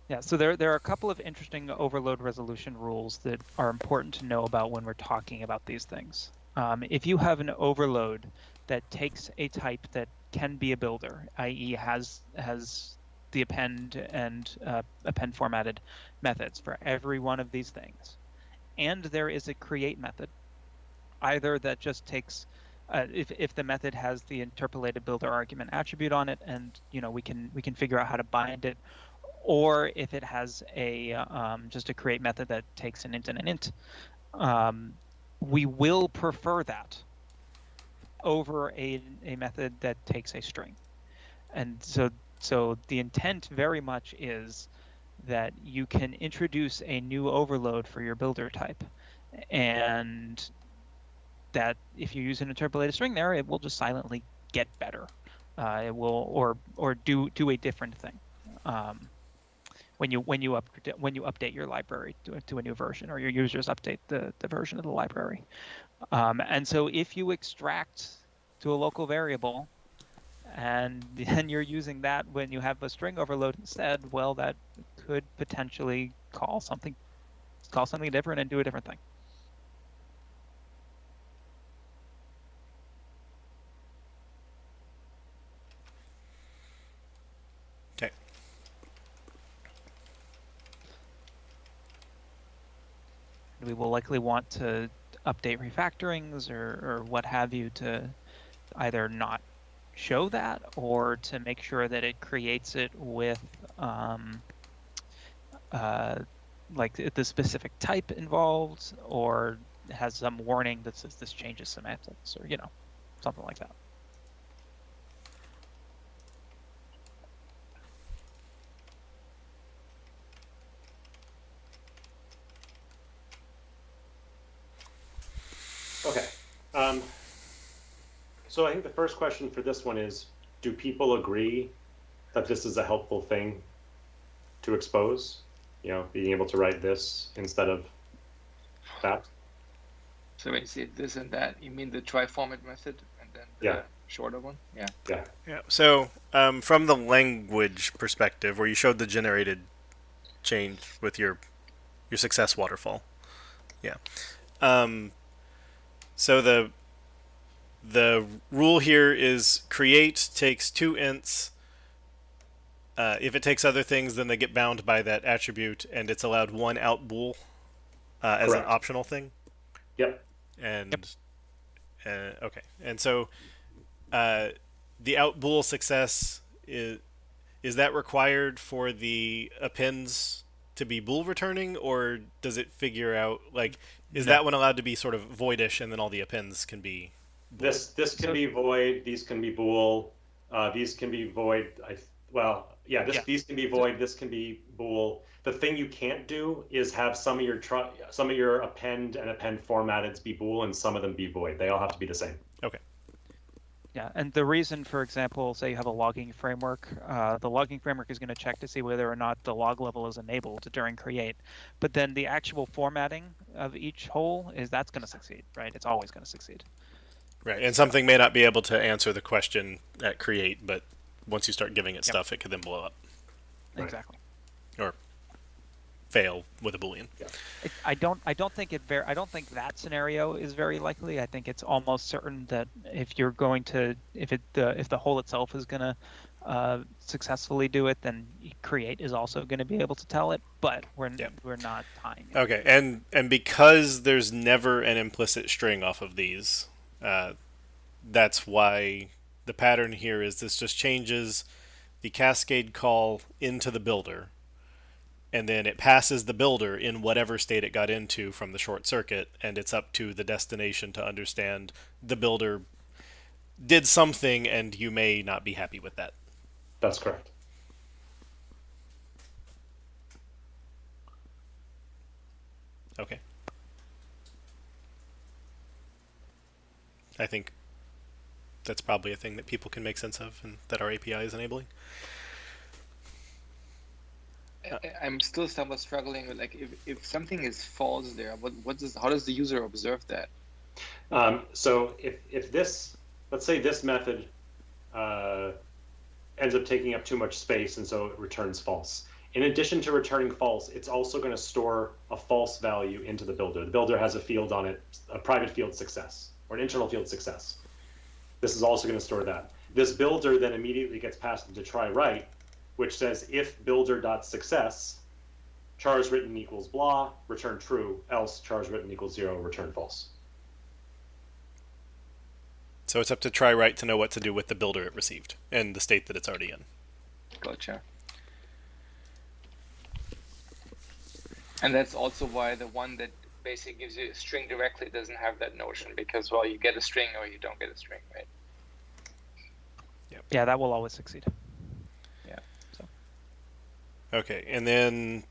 Yeah, so there are a couple of interesting overload resolution rules that are important to know about when we're talking about these things. If you have an overload that takes a type that can be a builder, i.e. has the append and append formatted methods for every one of these things, and there is a create method, either that just takes if the method has the interpolated builder argument attribute on it, and we can figure out how to bind it, or if it has a just a create method that takes an int and an int, we will prefer that over a method that takes a string. And so the intent very much is that you can introduce a new overload for your builder type, and that if you use an interpolated string there, it will just silently get better. It will or do a different thing. When you update your library to a new version, or your users update the version of the library. And so if you extract to a local variable and then you're using that when you have a string overload instead, well, that could potentially call something different and do a different thing. Okay. We will likely want to update refactorings or what have you to either not show that, or to make sure that it creates it with like the specific type involved, or has some warning that says this changes semantics, or something like that. Okay. So I think the first question for this one is, do people agree that this is a helpful thing to expose? Being able to write this instead of that? So when you say this and that, you mean the try format method and then the shorter one? Yeah. Yeah. So from the language perspective, where you showed the generated change with your success waterfall. Yeah. So the rule here is create takes 2 ints. If it takes other things, then they get bound by that attribute, and it's allowed 1 out bool as an optional thing. Yep. And okay, and so the out bool success is that required for the appends to be bool returning, or does it figure out is that one allowed to be sort of voidish, and then all the appends can be bool? This can be void. These can be bool. These can be void. These can be void. This can be bool. The thing you can't do is have some of your append and append formatteds be bool and some of them be void. They all have to be the same. Okay. Yeah, and the reason, for example, say you have a logging framework, the logging framework is going to check to see whether or not the log level is enabled during create. But then the actual formatting of each hole that's going to succeed, right? It's always going to succeed. Right, and something may not be able to answer the question at create, but once you start giving it stuff, it could then blow up. Exactly. Or fail with a Boolean. Yeah. I don't think that scenario is very likely. I think it's almost certain that if the hole itself is going to successfully do it, then create is also going to be able to tell it. But we're not tying it. Okay, and because there's never an implicit string off of these, that's why the pattern here is this just changes the cascade call into the builder, and then it passes the builder in whatever state it got into from the short circuit, and it's up to the destination to understand the builder did something, and you may not be happy with that. That's correct. Okay. I think that's probably a thing that people can make sense of and that our API is enabling. I'm still somewhat struggling with if something is false there, how does the user observe that? So if this, let's say this method ends up taking up too much space and so it returns false. In addition to returning false, it's also going to store a false value into the builder. The builder has a field on it, a private field success, or an internal field success. This is also going to store that. This builder then immediately gets passed into try write, which says if builder.success, chars written equals blah, return true, else chars written equals 0, return false. So it's up to try write to know what to do with the builder it received and the state that it's already in. Gotcha. And that's also why the one that basically gives you a string directly doesn't have that notion, because, well, you get a string or you don't get a string, right? Yep. Yeah, that will always succeed. Yeah. So. Okay, and then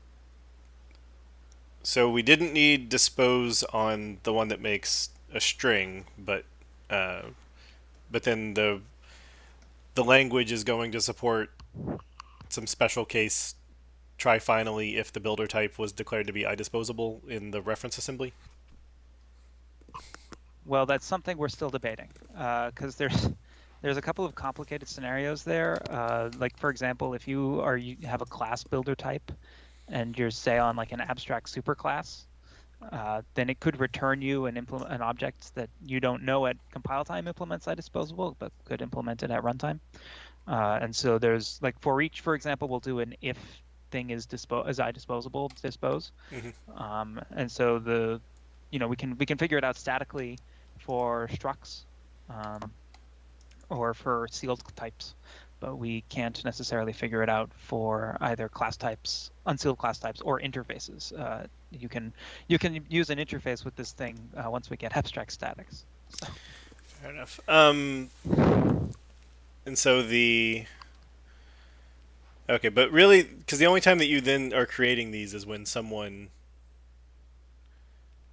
so we didn't need dispose on the one that makes a string, but then the language is going to support some special case try finally if the builder type was declared to be idisposable in the reference assembly. Well, that's something we're still debating, because there's a couple of complicated scenarios there. Like, for example, if you have a class builder type and you're, say, on like an abstract superclass, then it could return you an object that you don't know at compile time implements idisposable, but could implement it at runtime. And so there's, like, for each, for example, we'll do an if thing is idisposable, dispose. Mm-hmm. And so we can figure it out statically for structs or for sealed types, but we can't necessarily figure it out for either class types, unsealed class types, or interfaces. You can use an interface with this thing once we get abstract statics. So. Fair enough. And so okay, but really, because the only time that you then are creating these is when someone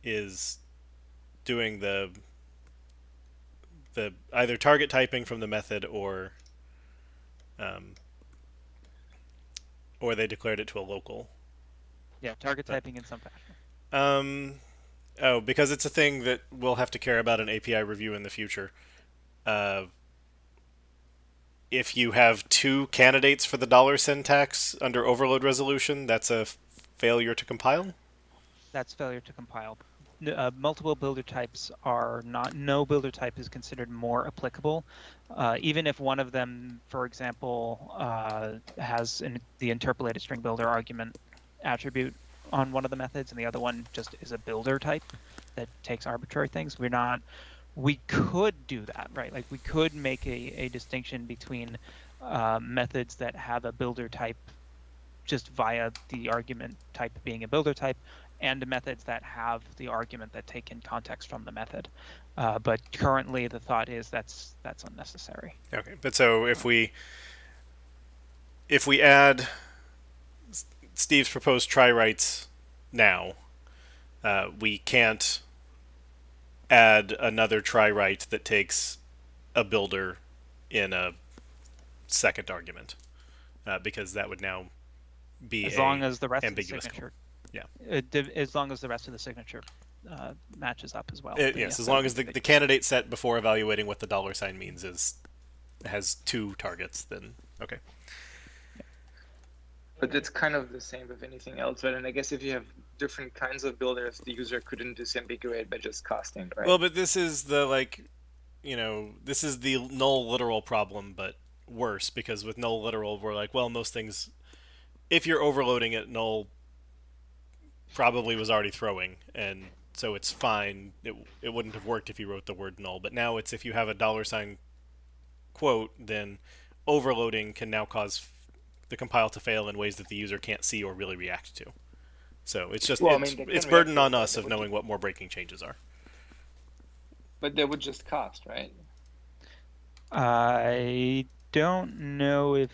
is doing the either target typing from the method or they declared it to a local. Yeah, target typing in some fashion. Oh, because it's a thing that we'll have to care about an API review in the future. If you have two candidates for the dollar syntax under overload resolution, that's a failure to compile? That's failure to compile. Multiple builder types are not. No builder type is considered more applicable, even if one of them, for example, has the interpolated string builder argument attribute on one of the methods, and the other one just is a builder type that takes arbitrary things. We could do that, right? Like, we could make a distinction between methods that have a builder type just via the argument type being a builder type, and methods that have the argument that take in context from the method. But currently the thought is that's unnecessary. Okay, but so if we add Steve's proposed try writes now, we can't add another try write that takes a builder in a second argument, because that would now be as long as the rest ambiguous of the signature. Yeah. As long as the rest of the signature matches up as well. Yes, as long as the candidate set before evaluating what the dollar sign means has two targets, then okay. But it's kind of the same with anything else, right? And I guess if you have different kinds of builders, the user couldn't disambiguate by just casting, right? Well, but this is this is the null literal problem, but worse, because with null literal, we're like, well, most things, if you're overloading it, null probably was already throwing, and so it's fine. It wouldn't have worked if you wrote the word null, but now it's if you have a dollar sign quote, then overloading can now cause the compile to fail in ways that the user can't see or really react to. So it's just it's burden on us of knowing what more breaking changes are. But they would just cast, right? I don't know if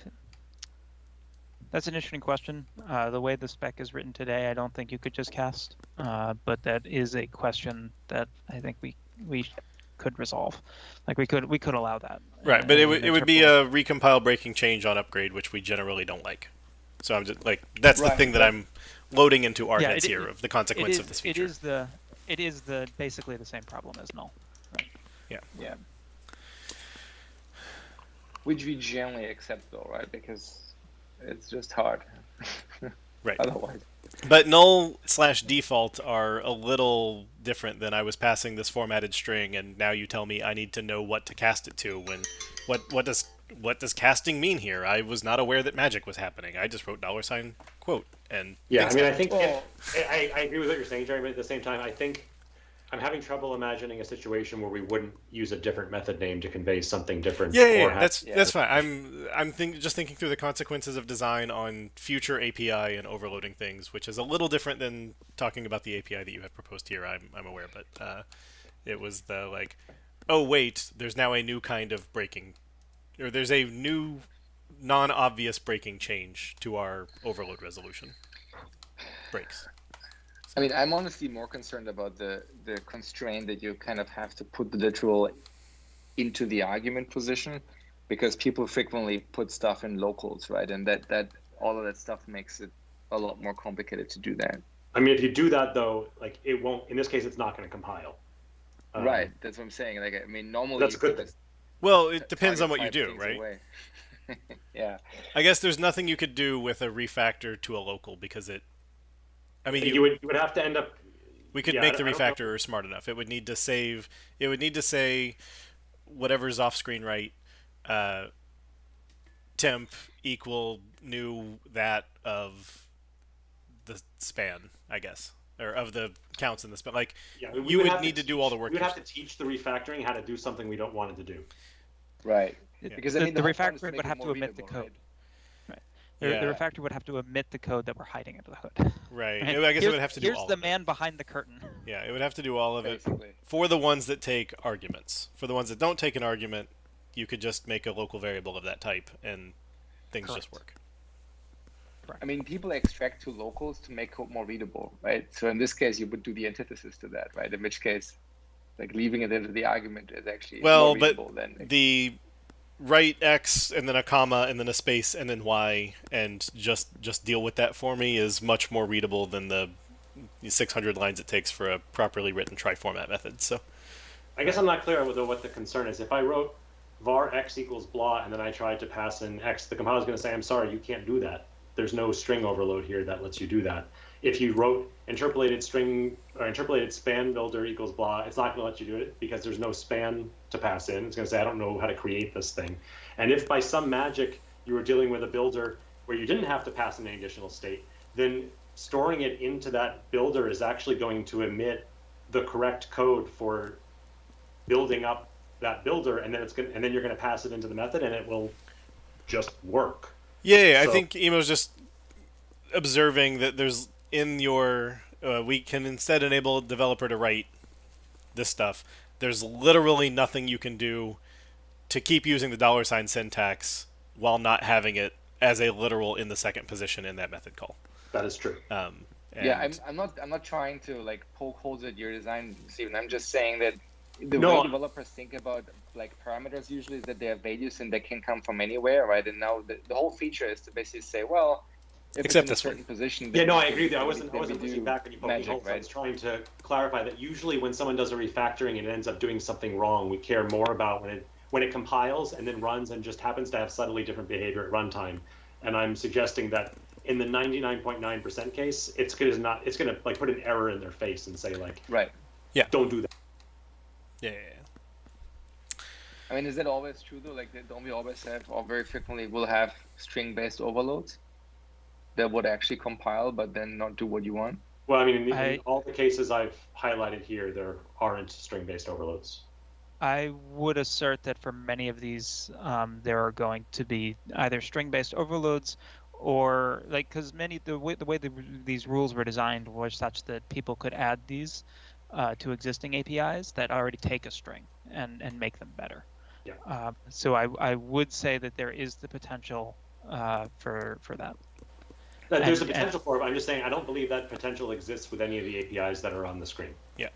that's an interesting question. The way the spec is written today, I don't think you could just cast, but that is a question that I think we could resolve. Like, we could allow that. Right, but it would be a recompile breaking change on upgrade, which we generally don't like. So I'm just like, that's the thing that I'm loading into arguments here of the consequence of this feature. It is basically the same problem as null. Right? Yeah. Which we generally accept though, right? Because it's just hard. Right. otherwise. But null/default are a little different than I was passing this formatted string, and now you tell me I need to know what to cast it to. When what does casting mean here? I was not aware that magic was happening. I just wrote $quote and Yeah, I mean, I happened. think I agree with what you're saying, Jerry, but at the same time, I think I'm having trouble imagining a situation where we wouldn't use a different method name to convey something different. Yeah, that's fine. I'm just thinking through the consequences of design on future API and overloading things, which is a little different than talking about the API that you have proposed here. I'm aware, but it was the like, oh wait, there's now a new kind of breaking, or there's a new non-obvious breaking change to our overload resolution breaks. I mean, I'm honestly more concerned about the constraint that you kind of have to put the literal into the argument position, because people frequently put stuff in locals, right? And that all of that stuff makes it a lot more complicated to do that. I mean, if you do that though, like it won't. In this case, it's not going to compile. Right. That's what I'm saying. Like, I mean, normally that's a good thing. Well, it depends on what you do, right? Yeah. I guess there's nothing you could do with a refactor to a local because it. I mean, you would have to end up. We could make the refactorer smart enough. It would need to save. It would need to say whatever's off screen right. Temp equal new that of the span, I guess, or of the counts in the span. Like you would need to do all the work. We would have to teach the refactoring how to do something we don't want it to do. Right. Yeah. Because I mean, the refactoring would have to omit the code. Right? The refactor would have to omit the code that we're hiding under the hood. Right. I guess it would have to do all Here's the man behind the curtain. Yeah, it would have to do all of Basically. it for the ones that take arguments. For the ones that don't take an argument, you could just make a local variable of that type, and things just work. I mean, people extract to locals to make code more readable, right? So in this case, you would do the antithesis to that, right? In which case, like leaving it into the argument is actually more readable than the write X and then a comma and then a space and then Y and just deal with that for me is much more readable than the 600 lines it takes for a properly written try-format method. So I guess I'm not clear though what the concern is. If I wrote var x equals blah and then I tried to pass in x, the compiler is going to say, I'm sorry, you can't do that. There's no string overload here that lets you do that. If you wrote interpolated string or interpolated span builder equals blah, it's not going to let you do it because there's no span to pass in. It's going to say, I don't know how to create this thing. And if by some magic you were dealing with a builder where you didn't have to pass in any additional state, then storing it into that builder is actually going to emit the correct code for building up that builder, and then you're going to pass it into the method, and it will just work. Yeah, I think Emo's just observing that there's in your we can instead enable a developer to write this stuff. There's literally nothing you can do to keep using the $sign syntax while not having it as a literal in the second position in that method call. That is true. Yeah, I'm not trying to like poke holes at your design, Stephen. I'm just saying that the way developers think about like parameters usually is that they have values and they can come from anywhere, right? And now the whole feature is to basically say, well, if except it's in a certain position. Yeah, no, I agree with you. I wasn't pushing back on you poking holes. Right? I was trying to clarify that usually when someone does a refactoring and it ends up doing something wrong, we care more about when it compiles and then runs and just happens to have subtly different behavior at runtime. And I'm suggesting that in the 99.9% case, it's gonna like put an error in their face and say like, right, yeah, don't do that. Yeah. I mean, is that always true though? Like, don't we always have, or very frequently will have string-based overloads that would actually compile, but then not do what you want? Well, I mean, in all the cases I've highlighted here, there aren't string-based overloads. I would assert that for many of these, there are going to be either string-based overloads, or like because the way these rules were designed was such that people could add these to existing APIs that already take a string and make them better. Yeah. So I would say that there is the potential for that. There's a potential for it. I'm just saying I don't believe that potential exists with any of the APIs that are on the screen. Yeah.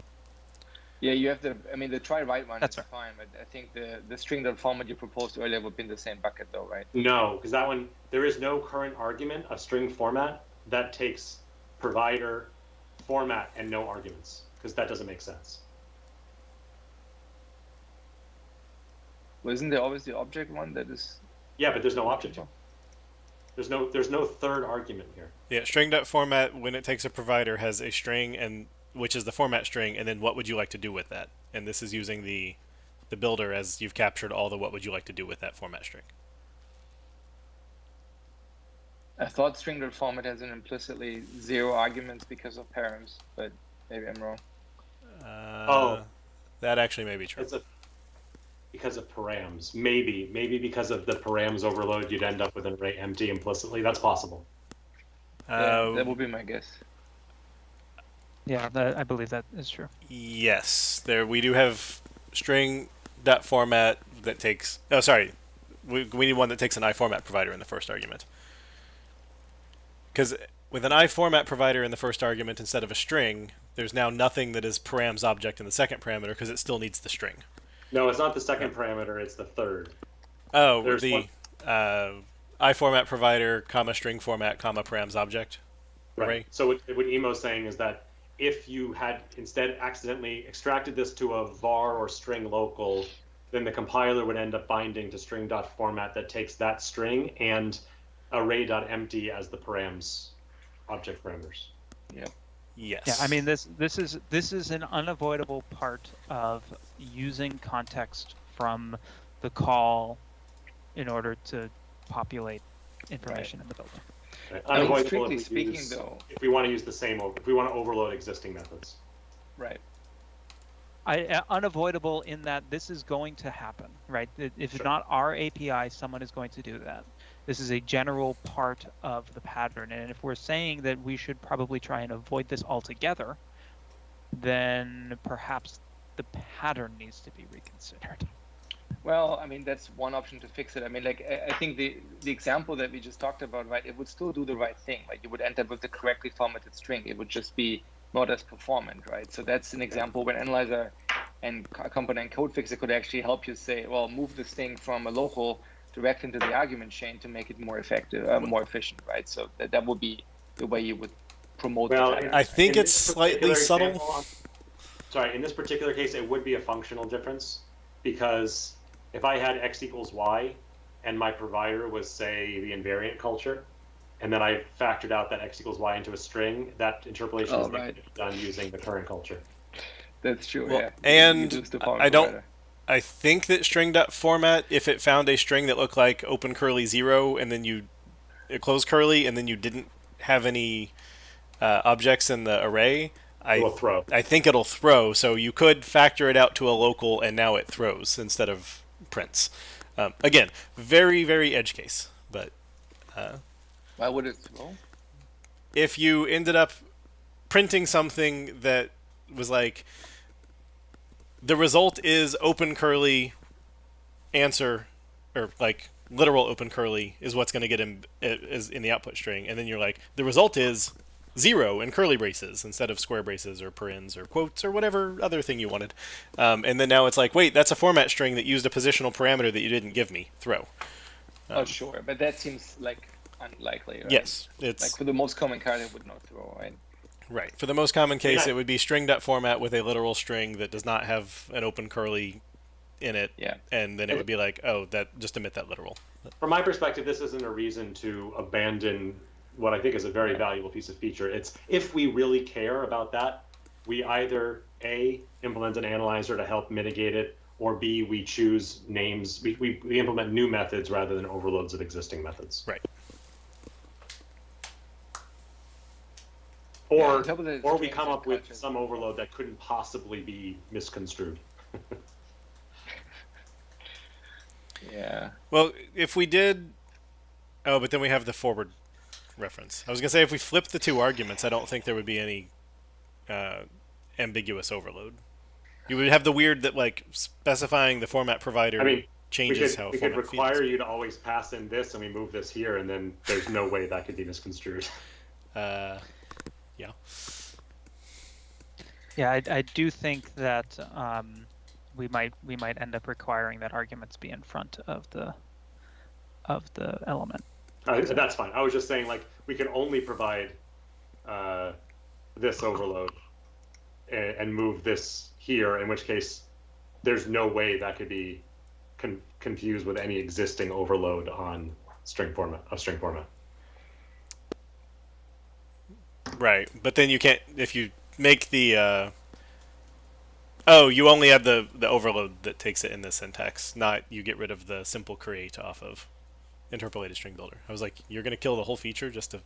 Yeah, you have to. I mean, the try write one is right. fine, but I think the string.format you proposed earlier would be in the same bucket, though, right? No, because that one there is no current argument of string format that takes provider format and no arguments, because that doesn't make sense. Well, isn't there always the object one that is? Yeah, but there's no object. There's no third argument here. Yeah, string.format, when it takes a provider, has a string, and which is the format string, and then what would you like to do with that? And this is using the builder as you've captured all the what would you like to do with that format string. I thought string.format has an implicitly 0 arguments because of params, but maybe I'm wrong. That actually may be true. Because of params. Maybe because of the params overload, you'd end up with an array empty implicitly. That's possible. Yeah, that would be my guess. Yeah, I believe that is true. Yes, we do have string.format that takes. Oh, sorry, we need one that takes an iFormat provider in the first argument. Because with an iFormat provider in the first argument instead of a string, there's now nothing that is params object in the second parameter because it still needs the string. No, it's not the second parameter, it's the third. Oh, there's the iFormat provider, comma string format, comma params object array. Right. So what Emo's saying is that if you had instead accidentally extracted this to a var or string local, then the compiler would end up binding to string.format that takes that string and array.empty as the params object parameters. Yeah. Yes. Yeah, I mean this is an unavoidable part of using context from the call in order to populate information in the builder. Right. I mean, Unavoidable strictly speaking, though, if we want to use the same, if we want to overload existing methods. right. Unavoidable in that this is going to happen, right? If it's Sure. not our API, someone is going to do that. This is a general part of the pattern, and if we're saying that we should probably try and avoid this altogether, then perhaps the pattern needs to be reconsidered. Well, I mean, that's one option to fix it. I mean, like, I think the example that we just talked about, right, it would still do the right thing. Like, you would end up with the correctly formatted string. It would just be not as performant, right? So that's an example when analyzer and component code fixer could actually help you say, well, move this thing from a local direct into the argument chain to make it more effective, more efficient, right? So that would be the way you would promote the pattern. I think it's slightly subtle. In this particular case, it would be a functional difference because if I had x equals y and my provider was, say, the invariant culture, and then I factored out that x equals y into a string, that interpolation is done using the current culture. That's true, well, yeah. And I think that string.format, if it found a string that looked like open curly 0 and then you close curly and then you didn't have any objects in the array, I think it'll throw. So you could factor it out to a local and now it throws instead of prints. Again, very, very edge case. But why would it throw? If you ended up printing something that was like, the result is open curly answer, or like literal open curly is what's going to get in the output string, and then you're like, the result is 0 in curly braces instead of square braces or parens or quotes or whatever other thing you wanted, and then now it's like, wait, that's a format string that used a positional parameter that you didn't give me. Throw. Oh, sure, but that seems like unlikely, right? Yes, it's like for the most common card, it would not throw, right? Right. For the most common case, it would be string.format with a literal string that does not have an open curly in it. Yeah. And then it would be like, oh, that just omit that literal. From my perspective, this isn't a reason to abandon what I think is a very valuable piece of feature. It's if we really care about that, we either A, implement an analyzer to help mitigate it, or B, we choose names. We implement new methods rather than overloads of existing methods. Right. Or we come up with some overload that couldn't possibly be misconstrued. Yeah. Well, if we did... Oh, but then we have the forward reference. I was going to say, if we flipped the two arguments, I don't think there would be any ambiguous overload. You would have the weird that, like, specifying the format provider changes how we format could require feeds. you to always pass in this, and we move this here, and then there's no way that could be misconstrued. Yeah. Yeah, I do think that we might end up requiring that arguments be in front of the element. That's fine. I was just saying, like, we can only provide this overload and move this here, in which case there's no way that could be confused with any existing overload on string format. Right, but then you can't if you make the. Oh, you only add the overload that takes it in the syntax, not you get rid of the simple create off of interpolated string builder. I was like, you're going to kill the whole feature just to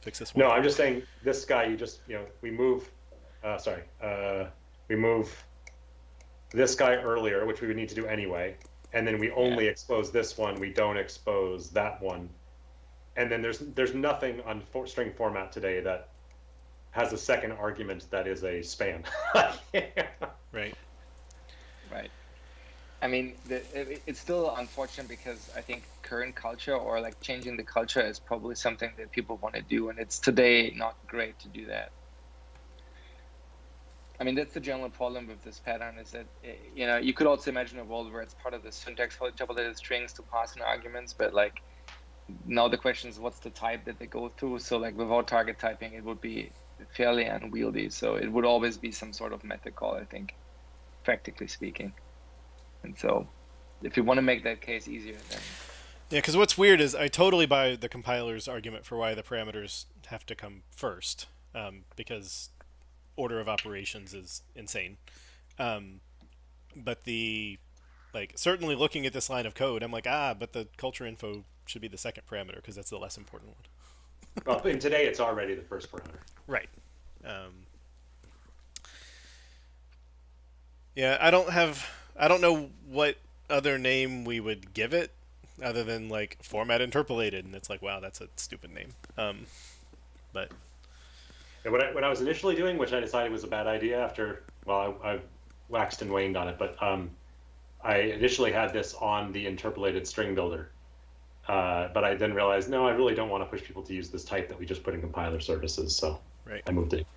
fix this one? No, I'm just saying this guy. You just we move. We move this guy earlier, which we would need to do anyway, and then we only expose this one. We don't expose that one, and then there's nothing on string format today that has a second argument that is a span. Right. Right. I mean, it's still unfortunate because I think current culture or like changing the culture is probably something that people want to do, and it's today not great to do that. I mean, that's the general problem with this pattern is that, you could also imagine a world where it's part of the syntax for interpolated strings to pass in arguments, but like now the question is what's the type that they go through? So like without target typing, it would be fairly unwieldy. So it would always be some sort of method call, I think, practically speaking. And so if you want to make that case easier, then... Yeah, because what's weird is I totally buy the compiler's argument for why the parameters have to come first, because order of operations is insane. But certainly looking at this line of code, I'm like, but the culture info should be the second parameter because that's the less important one. Well, and today it's already the first parameter. Right. Yeah, I don't know what other name we would give it other than like format interpolated, and it's like, wow, that's a stupid name. But and what I was initially doing, which I decided was a bad idea after, I've waxed and waned on it, but I initially had this on the interpolated string builder. But I then realized, no, I really don't want to push people to use this type that we just put in compiler services, so I moved it.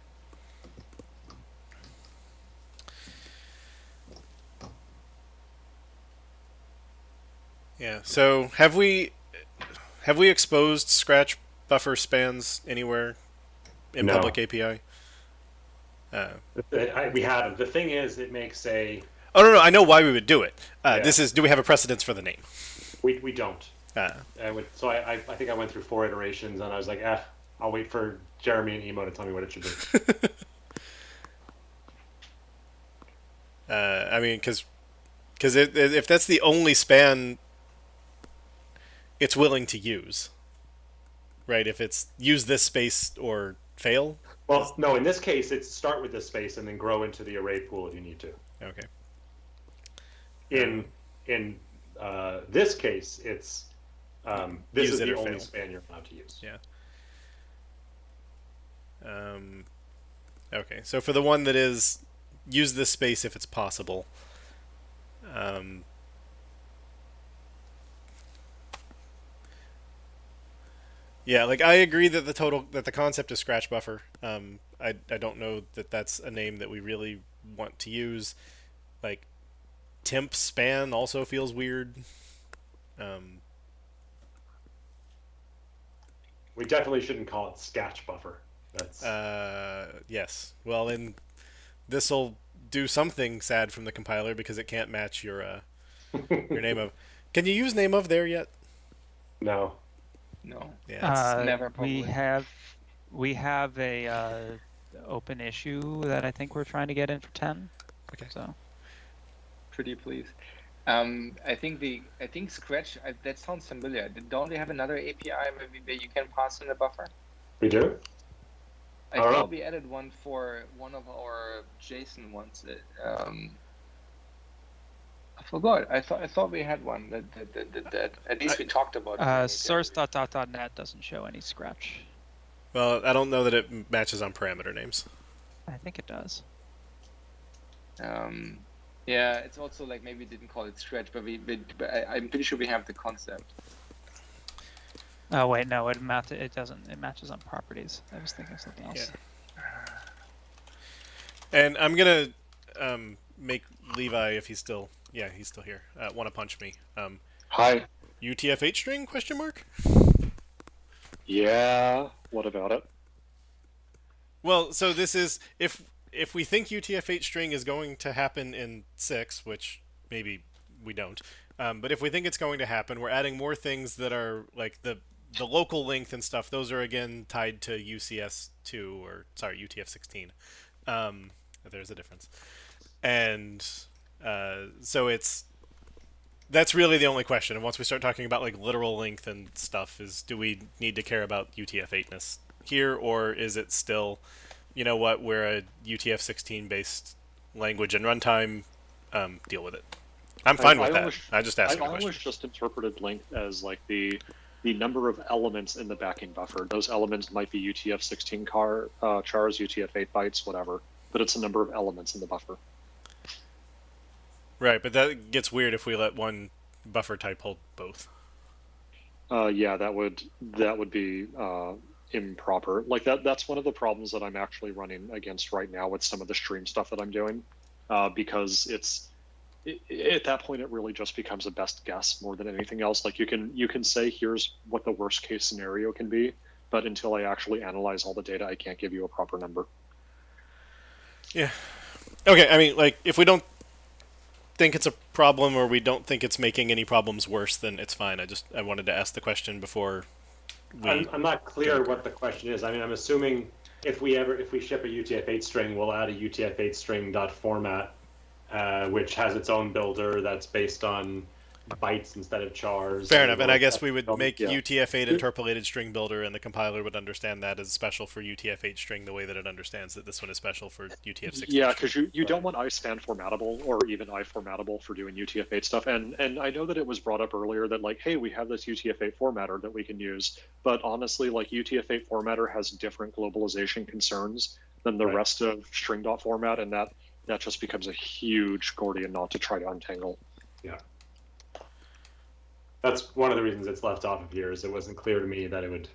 Yeah. So have we exposed Scratch buffer spans anywhere in public API? We haven't. The thing is, it makes a... Oh, no, I know why we would do it. This is, do we have a precedence for the name? We don't. So I think I went through 4 iterations, and I was like, I'll wait for Jeremy and Emo to tell me what it should be. I mean, because if that's the only span it's willing to use, right? If it's use this space or fail? Well, no, in this case, it's start with this space and then grow into the array pool if you need to. Okay. In this case, it's this is the only span you're allowed to use. Yeah. Okay, so for the one that is use this space if it's possible. Yeah, like I agree that the concept is Scratch buffer. I don't know that that's a name that we really want to use. Like temp span also feels weird. We definitely shouldn't call it Scratch buffer. That's yes. Well, then this will do something sad from the compiler because it can't match your name of. Can you use name of there yet? No. No. Yeah. Never. Probably. We have a open issue that I think we're trying to get in for 10. Okay. So. Pretty please. I think Scratch. That sounds familiar. Don't we have another API maybe where you can pass in a buffer? We do. I thought we added one for one of our JSON ones. I forgot. I thought we had one that at least we talked about. Source.net doesn't show any Scratch. Well, I don't know that it matches on parameter names. I think it does. Yeah, it's also like maybe we didn't call it Scratch, but I'm pretty sure we have the concept. Oh wait, no, it doesn't. It matches on properties. I was thinking of something else. Yeah. And I'm gonna make Levi, if he's still here, want to punch me. Hi. UTF-8 string ? Yeah. What about it? Well, so this is if we think UTF-8 string is going to happen in 6, which maybe we don't, but if we think it's going to happen, we're adding more things that are like the the local length and stuff, those are again tied to UCS2 or sorry UTF-16. There's a difference, and so that's really the only question. And once we start talking about like literal length and stuff, is do we need to care about UTF-8ness here, or is it still, you know what, we're a UTF-16 based language and runtime, deal with it. I'm fine with that. I just asked a question. I always just interpreted length as like the number of elements in the backing buffer. Those elements might be UTF-16 chars, UTF-8 bytes, whatever, but it's a number of elements in the buffer. Right, but that gets weird if we let one buffer type hold both. Yeah, that would be improper. Like that's one of the problems that I'm actually running against right now with some of the stream stuff that I'm doing, because at that point it really just becomes a best guess more than anything else. Like you can say here's what the worst case scenario can be, but until I actually analyze all the data, I can't give you a proper number. Yeah. Okay, I mean, like, if we don't think it's a problem or we don't think it's making any problems worse, then it's fine. I wanted to ask the question before we... I'm not clear what the question is. I mean, I'm assuming if we ship a UTF-8 string, we'll add a UTF-8 string.format, which has its own builder that's based on bytes instead of chars. Fair enough, and I guess we would make UTF-8 interpolated string builder, and the compiler would understand that as special for UTF-8 string the way that it understands that this one is special for UTF-16. Yeah, because you don't want ISPAN formatable or even I formatable for doing UTF-8 stuff. And I know that it was brought up earlier that like, hey, we have this UTF-8 formatter that we can use, but honestly, like UTF-8 formatter has different globalization concerns than the rest of string.format, and that just becomes a huge Gordian knot to try to untangle. Yeah. That's one of the reasons it's left off of here, is it wasn't clear to me that it would...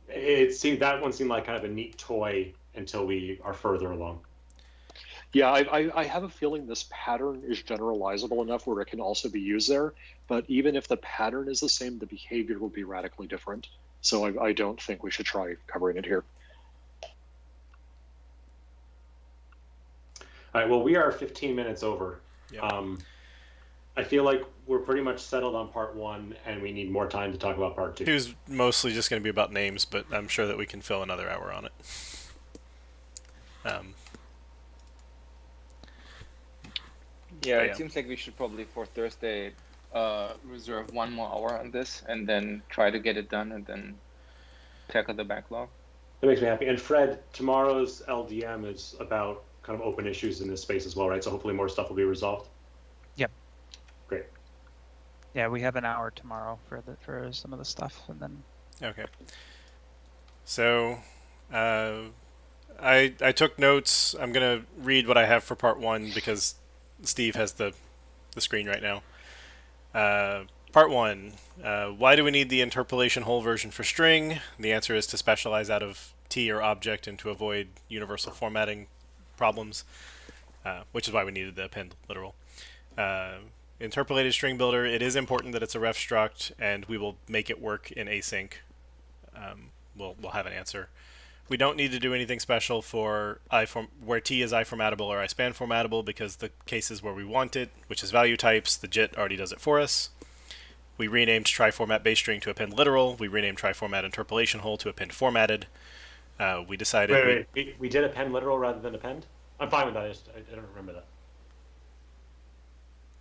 That one seemed like kind of a neat toy until we are further along. Yeah, I have a feeling this pattern is generalizable enough where it can also be used there, but even if the pattern is the same, the behavior will be radically different. So I don't think we should try covering it here. All right, well, we are 15 minutes over. Yep. I feel like we're pretty much settled on part one, and we need more time to talk about part two. It was mostly just going to be about names, but I'm sure that we can fill another hour on it. Yeah, it seems like we should probably for Thursday reserve 1 more hour on this, and then try to get it done, and then tackle the backlog. That makes me happy. And Fred, tomorrow's LDM is about kind of open issues in this space as well, right? So hopefully more stuff will be resolved. Yep. Great. Yeah, we have an hour tomorrow for some of the stuff, and then. Okay. So, I took notes. I'm gonna read what I have for part one because Steve has the screen right now. Part one. Why do we need the interpolation whole version for string? The answer is to specialize out of T or object and to avoid universal formatting problems, which is why we needed the append literal. Interpolated string builder, it is important that it's a ref struct, and we will make it work in async. We'll have an answer. We don't need to do anything special for where T is iformatable or ispan formatable, because the cases where we want it, which is value types, the JIT already does it for us. We renamed try-format base string to append literal. We renamed try-format interpolation whole to append formatted. We decided... We did append literal rather than append? I'm fine with that. I don't remember that.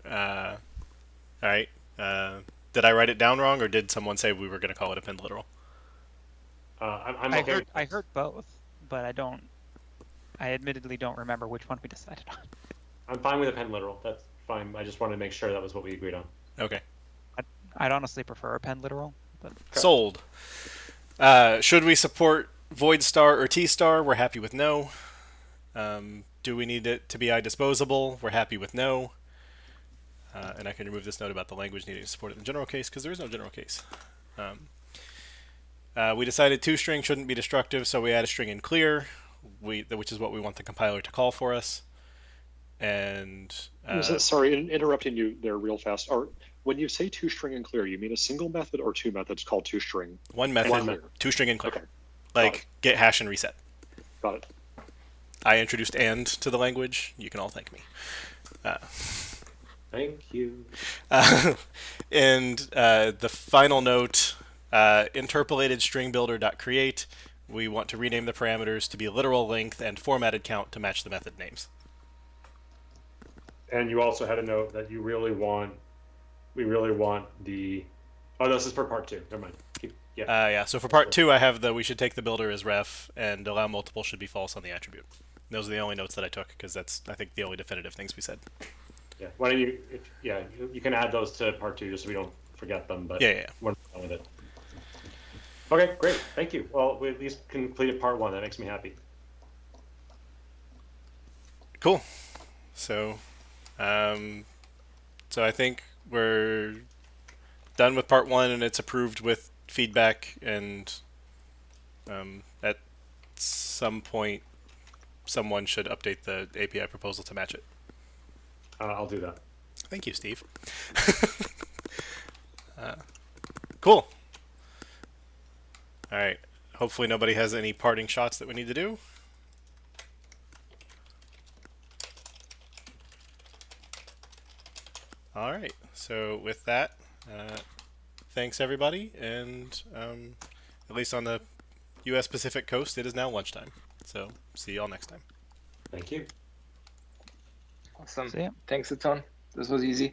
All right. Did I write it down wrong, or did someone say we were going to call it append literal? I heard both, but I admittedly don't remember which one we decided on. I'm fine with append literal. That's fine. I just wanted to make sure that was what we agreed on. Okay. I'd honestly prefer append literal. But... Sold. Should we support void star or T star? We're happy with no. Do we need it to be idisposable? We're happy with no. And I can remove this note about the language needing to support it in the general case, because there is no general case. We decided toString shouldn't be destructive, so we add a string in clear, which is what we want the compiler to call for us. And sorry, interrupting you there real fast. When you say toString and clear, you mean a single method or two methods called toString? One method, toString and clear. Okay. Like get hash and reset. Got it. I introduced and to the language. You can all thank me. Thank you. And the final note, interpolated string builder.create. We want to rename the parameters to be literal length and formatted count to match the method names. And you also had a note that we really want the, oh, this is for part 2. Never mind. Yeah, so for part 2, I have we should take the builder as ref and allow multiple should be false on the attribute. Those are the only notes that I took because that's, I think, the only definitive things we said. Yeah, why don't you, you can add those to part 2 just so we don't forget them, but yeah. we're not done with it. Okay, great, thank you. Well, we at least completed part 1. That makes me happy. Cool. So, I think we're done with part 1, and it's approved with feedback. And at some point, someone should update the API proposal to match it. I'll do that. Thank you, Steve. Cool. All right. Hopefully nobody has any parting shots that we need to do. All right. So with that, thanks everybody, and at least on the U.S. Pacific Coast, it is now lunchtime. So see y'all next time. Thank you. Awesome. See ya. Thanks a ton. This was easy.